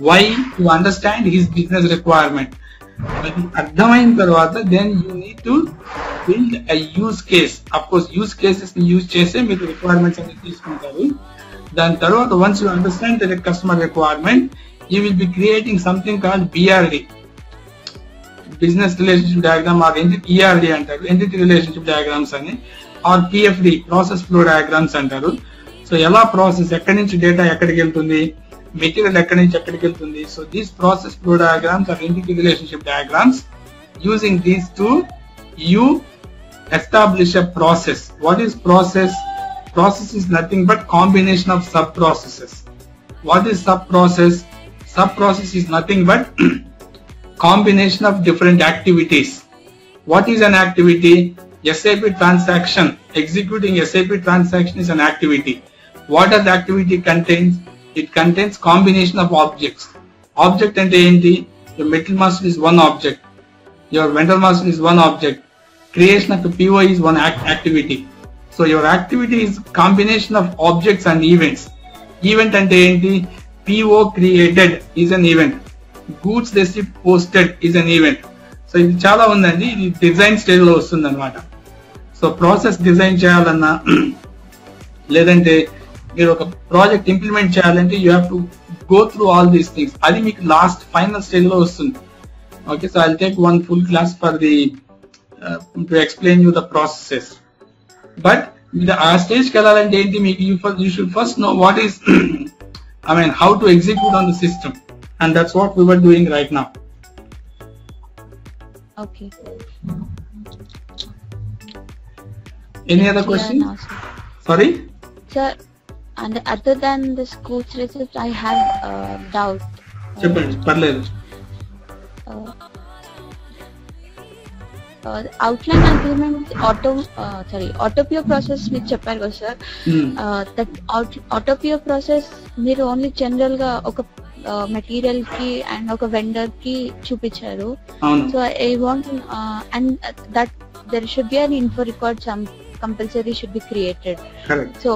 [SPEAKER 1] Why? To understand his business requirement. అర్థమైన తర్వాత then you need to build a use case. Of course, use cases ని use చేసే మీరు requirements అన్ని తీసుకుంటారు. దాని తర్వాత once you understand the customer requirement, you will be creating something called BRD, business relationship diagram, or ERD అంటారు, entity relationship diagrams అని, or PFD, process flow diagrams అంటారు. సో ఎలా ప్రాసెస్ ఎక్కడి నుంచి డేటా ఎక్కడికి వెళ్తుంది, మెటీరియల్ ఎక్కడి నుంచి ఎక్కడికి వెళ్తుంది. So these process flow diagrams or entity relationship diagrams. Using these two you establish a process. What is process? Process is nothing but combination of sub processes. What is sub process? Sub process is nothing but combination of different activities. What is an activity? SAP transaction. Executing SAP transaction is an activity. What does the activity contains? It contains combination of objects. Object ante enti? Your metal master is one object. Your vendor master is one object. Creation of the PO is one activity. So your activity is combination of objects and events. Event ante enti? PO created is an event. Goods receipt posted is an event. So ఇది చాలా ఉందండి, ఇది design stage లో వస్తుంది అనమాట. So process design చేయాలన్నా లేదంటే మీరు ఒక ప్రాజెక్ట్ ఇంప్లిమెంట్ చేయాలంటే you have to go through all these things. అది మీకు లాస్ట్ ఫైనల్ స్టేజ్ లో వస్తుంది. Okay, so I'll take one full class for the to explain you the processes. But ఆ స్టేజ్ కి వెళ్ళాలంటే ఏంటి, మీకు you should first know what is how to execute on the system, and that's what we were doing right now.
[SPEAKER 2] Okay.
[SPEAKER 1] Any other question?
[SPEAKER 2] No,
[SPEAKER 1] Sorry?
[SPEAKER 2] Sir, and other than the school receipt, I have doubt.
[SPEAKER 1] Cheppandi, parledu.
[SPEAKER 2] Outline agreement autopio process మీరు చెప్పారు కదా sir. That autopio process మీరు only general గా ఒక material కి and ఒక vendor కి చూపించారు. So I want and that there should be an info record, some compulsory should be created.
[SPEAKER 1] Correct.
[SPEAKER 2] So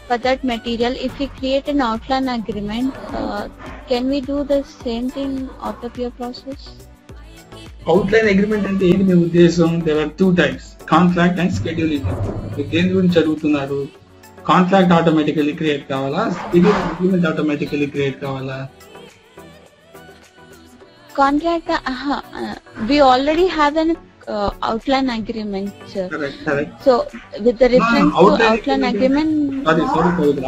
[SPEAKER 2] for that material, if we create an outline agreement, can we do the same thing autopio process?
[SPEAKER 1] Outline agreement అంటే ఏంటి మీ ఉద్దేశం? there are two types, contract and scheduling. మీరు దేని గురించి చదువుతున్నారు? Contract automatically create కావాలా, schedule agreement automatically create కావాలా?
[SPEAKER 2] Contract, we already have an outline agreement, sir.
[SPEAKER 1] Correct.
[SPEAKER 2] So with the reference to outline agreement,
[SPEAKER 1] sorry,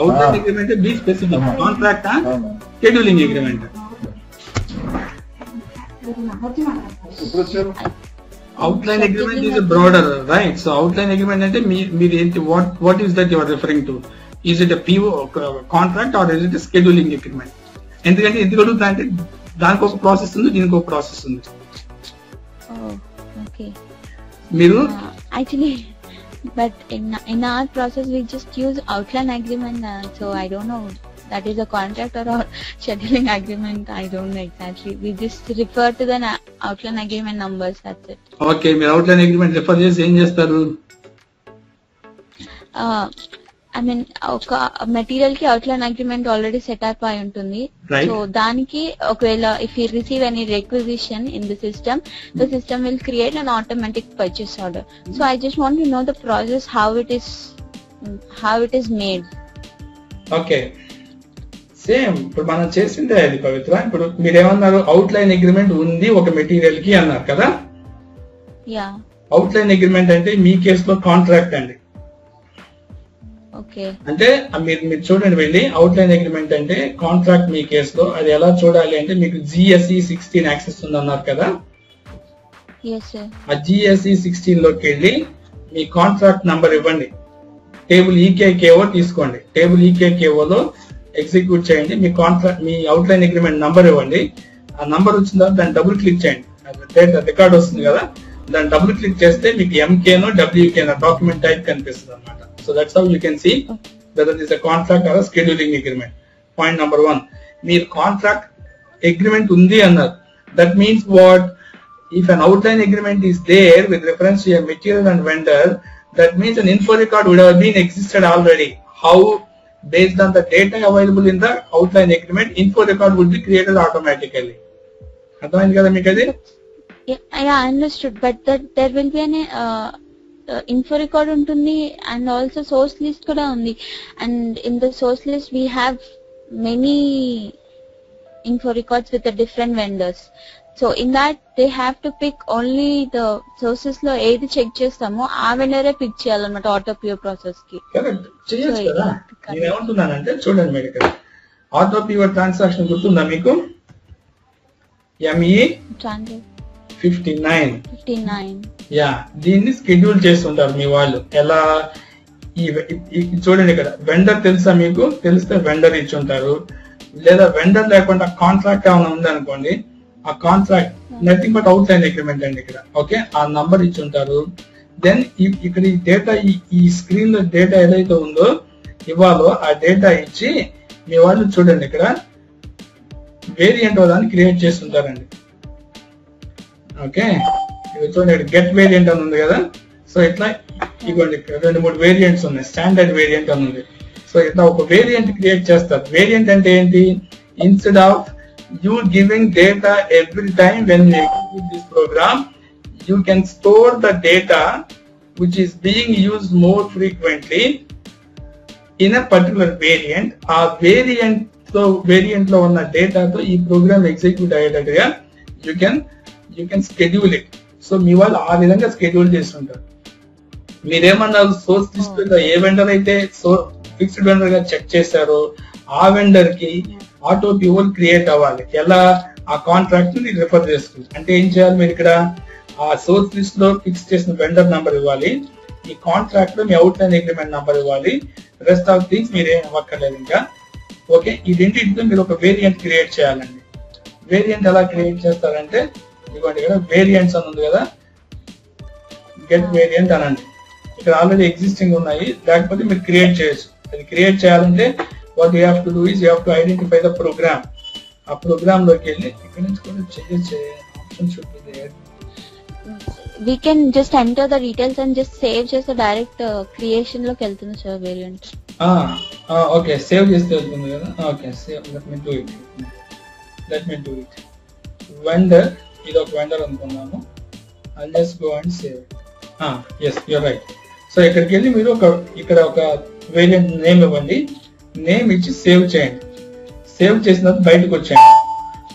[SPEAKER 1] outline agreement be specific. Contract and scheduling agreement. Outline agreement is a broader, right? So outline agreement ante what is that you are referring to? Is it a PO contract or is it a scheduling agreement? ఎందుకంటే ఎందుకు అడుగుతా అంటే దానికి ఒక process ఉంది, దీనికి ఒక process ఉంది.
[SPEAKER 2] Okay.
[SPEAKER 1] మీరు
[SPEAKER 2] actually, but in our process we just use outline agreement, so I don't know that is a contract or a scheduling agreement. I don't know exactly. We just refer to the outline agreement numbers. That's it.
[SPEAKER 1] Okay, మీరు outline agreement refer చేసి ఏం చేస్తారు?
[SPEAKER 2] I mean, ఒక material కి outline agreement already setup అయి ఉంటుంది. So దానికి ఒకవేళ if you receive any requisition in the system will create an automatic purchase order. So I just want to know the process how it is made.
[SPEAKER 1] Okay, same ఇప్పుడు మనం చేసిందే అది పవిత్ర. ఇప్పుడు మీరేమన్నారు, అవుట్లైన్ అగ్రిమెంట్ ఉంది ఒక మెటీరియల్ కి అన్నారు కదా.
[SPEAKER 2] యా,
[SPEAKER 1] అవుట్లైన్ అగ్రిమెంట్ అంటే మీ కేసులో కాంట్రాక్ట్ అండి. అంటే మీరు చూడండి వెళ్ళి, అవుట్లైన్ అగ్రిమెంట్ అంటే కాంట్రాక్ట్ మీ కేసులో. అది ఎలా చూడాలి అంటే, మీకు GSE 16 యాక్సెస్ ఉందన్నారు కదా. ఆ GSE 16 లోకి వెళ్ళి మీ కాంట్రాక్ట్ నంబర్ ఇవ్వండి. టేబుల్ EKKO తీసుకోండి. టేబుల్ EKKO లో ఎగ్జిక్యూట్ చేయండి. మీ కాంట్రాక్ట్ మీ అవుట్లైన్ అగ్రిమెంట్ నంబర్ ఇవ్వండి. ఆ నంబర్ వచ్చిన తర్వాత దాన్ని డబుల్ క్లిక్ చేయండి. రికార్డ్ వస్తుంది కదా, దాన్ని డబుల్ క్లిక్ చేస్తే మీకు MKనో WKనో డాక్యుమెంట్ టైప్ కనిపిస్తుంది అన్నమాట. So that's how you can see whether it is a contract or a scheduling agreement. Point number 1, meer contract agreement undi annar. That means what? If an outline agreement is there with reference to a material and vendor, that means an info record would have been existed already. How? Based on the data available in the outline agreement, info record would be created automatically. Ardhamayindi kada meeku adi?
[SPEAKER 2] Yeah, I understood, but that there will be an info record ఉంటుంది and also source list కూడా ఉంది, and in the source list we have many info records with the different vendors. So in that they have to pick only the sources లో ఏది check చేస్తామో ఆ వెండరే pick చేయాలన్నమాట ఆటోపిఓ process కి.
[SPEAKER 1] Correct, చేయొచ్చు కదా. నేను ఏమంటున్నానంటే చూడండి, మీరు ఇక్కడ ఆటోపిఓ ట్రాన్సాక్షన్ గుర్తుందా మీకు? ME 59. యా, దీన్ని షెడ్యూల్ చేస్తుంటారు మీ వాళ్ళు. ఎలా? చూడండి ఇక్కడ వెండర్ తెలుసా మీకు? తెలిస్తే వెండర్ ఇచ్చి ఉంటారు. లేదా వెండర్ లేకుండా కాంట్రాక్ట్ ఏమైనా ఉంది అనుకోండి, ఆ contract nothing but outline agreement అండి ఇక్కడ. ఓకే, ఆ నంబర్ ఇచ్చి ఉంటారు. దెన్ ఇక్కడ ఈ డేటా, ఈ స్క్రీన్ లో డేటా ఏదైతే ఉందో ఇవ్వాలో ఆ డేటా ఇచ్చి మీ వాళ్ళు చూడండి ఇక్కడ వేరియంట్ దాన్ని క్రియేట్ చేస్తుంటారండి. ఓకే, చూడండి గెట్ వేరియంట్ అని ఉంది కదా. సో ఇట్లా ఇవ్వండి 2-3 వేరియంట్స్ ఉన్నాయి. స్టాండర్డ్ వేరియంట్ అని ఉంది. సో ఇట్లా ఒక వేరియంట్ క్రియేట్ చేస్తారు. వేరియంట్ అంటే ఏంటి? Instead of you giving data every time when you execute this program, you can store the data which is being used more frequently in a particular variant. ఆ variant లో ఉన్న డేటాతో ఈ program execute అయ్యేటట్టుగా you can schedule it. So మీ వాళ్ళు ఆ విధంగా షెడ్యూల్ చేస్తుంటారు. మీరేమన్నారు, సోర్స్ లిస్ట్ ఏ వెండర్ అయితే ఫిక్స్డ్ వెండర్ గా చెక్ చేశారో ఆ వెండర్ కి ఆటోపిఓ క్రియేట్ అవ్వాలి. ఎలా? ఆ కాంట్రాక్ట్ ని రిఫర్ చేసుకుంది. అంటే ఏం చేయాలి మీరు ఇక్కడ? ఆ సోర్స్ లిస్ట్ లో ఫిక్స్ చేసిన వెండర్ నంబర్ ఇవ్వాలి, ఈ కాంట్రాక్ట్ లో మీ అవుట్లైన్ అగ్రిమెంట్ నంబర్ ఇవ్వాలి. రెస్ట్ ఆఫ్ థింగ్స్ మీరేం అవ్వక్కర్లేదు ఇంకా. ఓకే, ఈ రెండింటితో మీరు ఒక వేరియంట్ క్రియేట్ చేయాలండి. వేరియంట్ ఎలా క్రియేట్ చేస్తారంటే, ఇదిగోండి ఇక్కడ వేరియంట్స్ అని ఉంది కదా, గెట్ వేరియంట్ అనండి. ఇక్కడ ఆల్రెడీ ఎగ్జిస్టింగ్ ఉన్నాయి, లేకపోతే మీరు క్రియేట్ చేయొచ్చు. అది క్రియేట్ చేయాలంటే what you have to do is you have to identify the program. ఆ ప్రోగ్రామ్ లోకి వెళ్ళి ఇక్కడ నుంచి కూడా చేయొచ్చు. Option should be there.
[SPEAKER 2] We can just enter the details and just save చేస్తే డైరెక్ట్ క్రియేషన్ లోకి వెళ్తుంది సార్ వేరియంట్.
[SPEAKER 1] ఓకే, సేవ్ చేస్తే వెళ్తుంది కదా. Okay, save. Let me do it. Vendor, ఇది ఒక వెండర్ అనుకున్నాము. I'll just go and save it. Yes, you're right. So ఇక్కడికి వెళ్ళి మీరు ఇక్కడ ఒక వేరియంట్ నేమ్ ఇవ్వండి. నేమ్ ఇచ్చి సేవ్ చేయండి. సేవ్ చేసిన తర్వాత బయటకు వచ్చేయండి.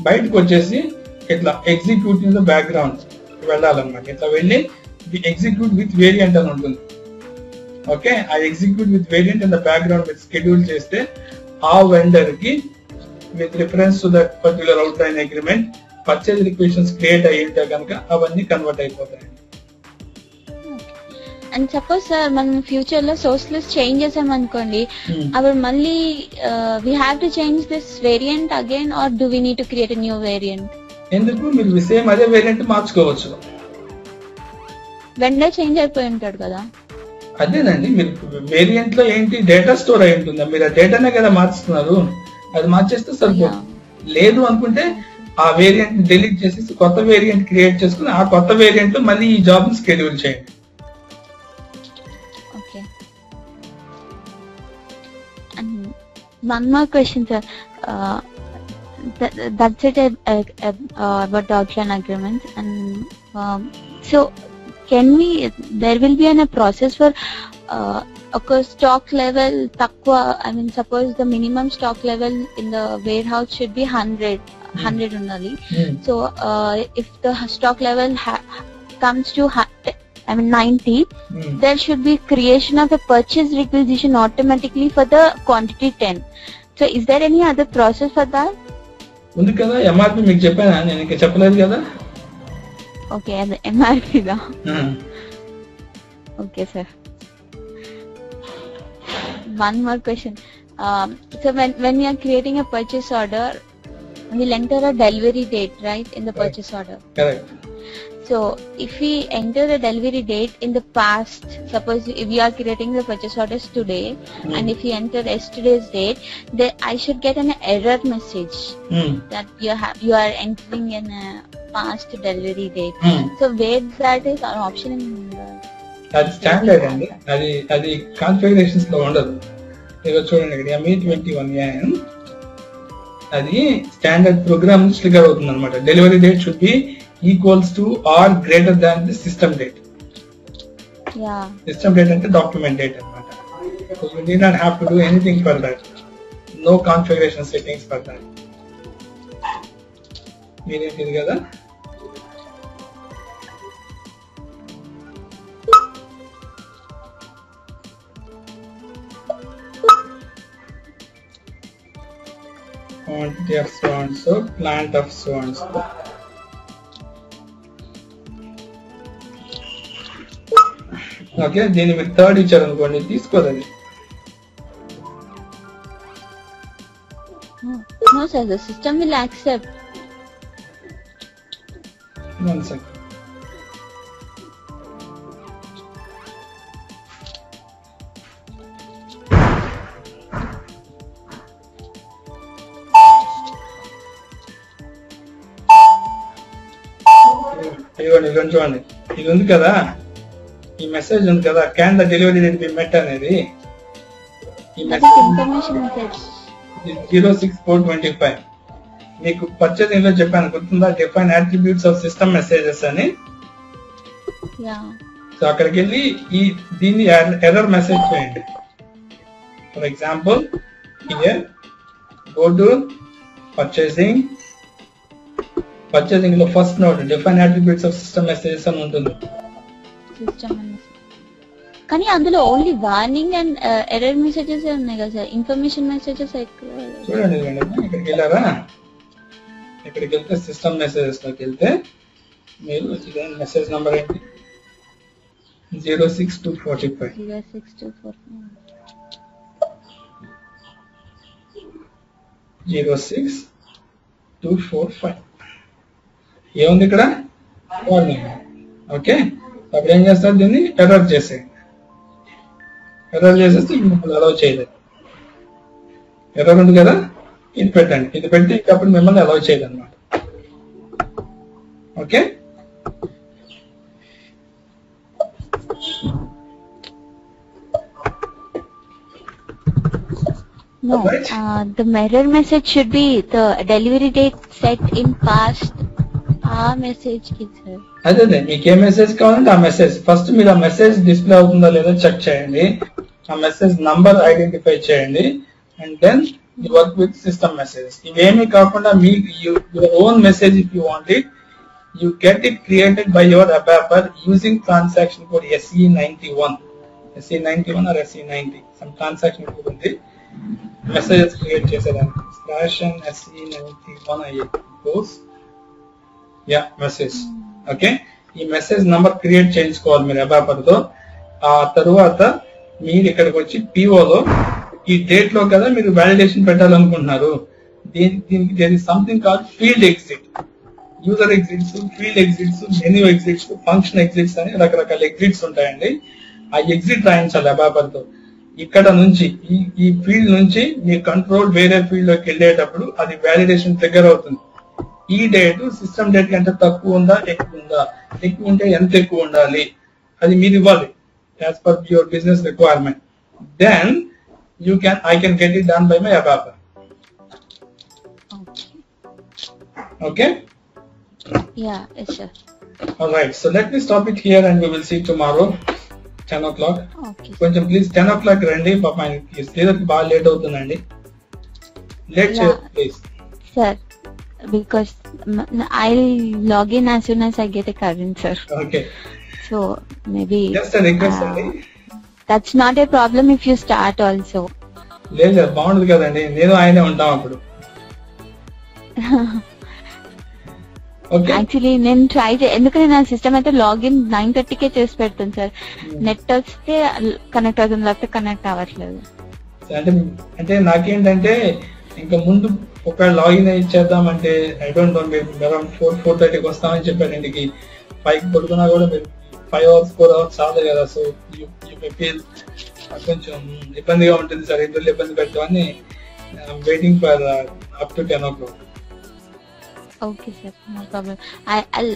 [SPEAKER 1] బయటకు వచ్చేసి ఇట్లా ఎగ్జిక్యూట్ ఇన్ ద బ్యాక్గ్రౌండ్ వెళ్ళాలన్నమాట. ఇట్లా వెళ్ళి ఎగ్జిక్యూట్ విత్ వేరియంట్ అని ఉంటుంది. ఓకే, ఆ execute with variant in the background మీరు షెడ్యూల్ చేస్తే ఆ వెండర్ కి with reference to that particular outline agreement purchase requisitions create అయ్యింటే కనుక అవన్నీ కన్వర్ట్ అయిపోతాయి.
[SPEAKER 2] అండ్ సపోజ్ సార్ మనం ఫ్యూచర్ లో సోర్స్ లిస్ట్ చేంజ్ చేసామనుకోండి, అప్పుడు మళ్ళీ we have to change this variant again or do we need to create a new variant?
[SPEAKER 1] ఎందుకు? మీరు సేమ్ అదే వేరియంట్ మార్చుకోవచ్చు.
[SPEAKER 2] వెండర్ చేంజ్ అయిపోయి ఉంటాడు కదా.
[SPEAKER 1] అదేనండి, మీరు వేరియంట్ లో ఏంటి డేటా స్టోర్ అయి ఉంటుందా? మీరు ఆ డేటానే కదా మార్చుతున్నారు. అది మార్చేస్తే సరిపోతుంది. లేదు అనుకుంటే ఆ వేరియంట్ డిలీట్ చేసేసి కొత్త వేరియంట్ క్రియేట్ చేసుకుని ఆ కొత్త వేరియంట్ లో మళ్ళీ ఈ జాబ్ ని షెడ్యూల్ చేయండి.
[SPEAKER 2] One more question, sir. That's it about the outline agreement. And so, there will be a process for stock level takwa. I mean, suppose the minimum stock level in the warehouse should be 100 only. So, if the stock level comes to 90, there should be creation of a purchase requisition automatically for the quantity 10. So is there any other process for that?
[SPEAKER 1] ఉంది కదా, MRP మీకు చెప్పానా, నేను ఇంకా చెప్పలేదు కదా.
[SPEAKER 2] Okay, and MRP da. Okay, sir. One more question. So when we are creating a purchase order, we'll enter a delivery date, right, in the purchase order.
[SPEAKER 1] Correct.
[SPEAKER 2] So if we enter the delivery date in the past, suppose if we are creating the purchase orders today, and if we enter yesterday's date, then I should get an error message that you are entering in a past delivery date. So where that is an option in
[SPEAKER 1] అది standard అండి, అది configurations లో ఉండదు. ఇక చూడండి ఇక్కడ ME21N అది standard programme trigger అవుతుంది అనమాట. Delivery date should be equals to or greater than the system date.
[SPEAKER 2] Yeah.
[SPEAKER 1] System date ante document date anamata. So you need not have to do anything for that. No configuration settings for that. Meaning kada. Quantity of so and so, plant of so and so. Okay, దీన్ని మీరు third ఇచ్చారు అనుకోండి, తీసుకోదండి.
[SPEAKER 2] No sir, the system will accept.
[SPEAKER 1] One second. ఇదిగోండి చూడండి, ఇది ఉంది కదా, ఈ మెసేజ్ ఉంది కదా, can the delivery date be met అనేది, ఈ మెసేజ్ 06425 మీకు పర్చేసింగ్ లో చెప్పాను, గుర్తుందా, define attributes of system messages అని. సో అక్కడికి వెళ్ళి దీన్ని ఎర్రర్ మెసేజ్ చేయండి. For example here go to purchasing లో first note define attributes of system messages అని ఉంటుంది.
[SPEAKER 2] కానీ అందులో only warning and error messages ఉన్నాయి కదా సార్, ఇన్ఫర్మేషన్ మెసేజెస్
[SPEAKER 1] చూడండి. ఇక్కడికి వెళ్ళారా, ఇక్కడికి వెళ్తే సిస్టమ్ మెసేజెస్ లోకి వెళ్తే మీరు మెసేజ్ నంబర్ ఏంటి, 06245. ఏముంది ఇక్కడ, వార్నింగ్. ఓకే, అప్పుడు ఏం చేస్తారు, దీన్ని ఎర్రర్ చేసేయండి. ఎర్రర్ చేసేస్తే మిమ్మల్ని అలౌ చేయలేదు. ఎర్రర్ ఉంది కదా, ఇది పెట్టండి, ఇది పెట్టి అప్పుడు మిమ్మల్ని అలౌ చేయదు అనమాట. Okay,
[SPEAKER 2] No, the mirror message should be the delivery date set in past. Message కి సార్,
[SPEAKER 1] అదే మీకు ఏ మెసేజ్ కావాలంటే ఆ మెసేజ్ ఫస్ట్ మీరు ఆ మెసేజ్ డిస్ప్లే అవుతుందా లేదా చెక్ చేయండి, ఆ మెసేజ్ నంబర్ ఐడెంటిఫై చేయండి, and then you work with system messages. ఇవేమీ కాకుండా మీకు your own message if you want it, you get it created by your ABAPer using transaction code SE91 or SE90, some transaction code ఉంది messages create చేసేదానికి. /SE91 అయ్యే course message. Okay, ఈ message number create చేయించుకోవాలి మీరు ABAPer తో. ఆ తరువాత మీరు ఇక్కడికి వచ్చి PO లో ఈ డేట్ లో కదా మీరు వాలిడేషన్ పెట్టాలనుకుంటున్నారు, దీనికి there is something called field exit, user exits, field exits, menu exits, function exits అని రకరకాల ఎగ్జిట్స్ ఉంటాయండి. ఆ ఎగ్జిట్ రాయించాలి ABAPer తో. ఇక్కడ నుంచి ఈ ఫీల్డ్ నుంచి మీ కంట్రోల్ వేరే ఫీల్డ్ లోకి వెళ్ళేటప్పుడు అది వ్యాలిడేషన్ ట్రిగ్గర్ అవుతుంది. ఈ డేట్ సిస్టమ్ డేట్ కంటే తక్కువ ఉందా ఎక్కువ ఉందా, ఎక్కువ ఉంటే ఎంత ఎక్కువ ఉండాలి అది మీరు ఇవ్వాలి as per your business requirement. Then I can get it done by my ABAP. Okay?
[SPEAKER 2] Yeah, yes sir.
[SPEAKER 1] Alright, so let me stop it here and we will see tomorrow 10 o'clock.
[SPEAKER 2] Okay.
[SPEAKER 1] కొంచెం please 10 o'clock రండి, పాప శ్రీధర్కి బాగా late అవుతుందండి. Late please.
[SPEAKER 2] Sir, because I'll log in as soon as I get a current, sir.
[SPEAKER 1] Okay.
[SPEAKER 2] So maybe
[SPEAKER 1] just a request అండి.
[SPEAKER 2] That's not a problem if you start also.
[SPEAKER 1] లేదు బాగుండదు కదండి, నేను ఆయనే ఉంటాం అప్పుడు.
[SPEAKER 2] యాక్చువల్లీ నేను ట్రై ఎందుకంటే నా సిస్టమ్ అయితే లాగిన్ 9:30కే చేసి పెడుతుంది సార్. నెట్ వస్తే కనెక్ట్ అవుతుంది, లేకపోతే కనెక్ట్ అవ్వట్లేదు.
[SPEAKER 1] అంటే నాకేంటంటే ఇంకా ముందు ఒక లాగిన్ ఇచ్చేద్దామంటే ఐ డోంట్ నో, మీరు అరౌండ్ 4:30కి వస్తామని చెప్పారు ఇంటికి. 5కి పడుకున్నా కూడా మీరు 5 hours 4 hours చాలు కదా. సో యూ మే ఫీల్ కొంచెం ఇబ్బందిగా ఉంటుంది సార్, ఇందులో ఇబ్బంది పెట్టామని waiting for up to 10 o'clock.
[SPEAKER 2] Okay sir, no problem. I'll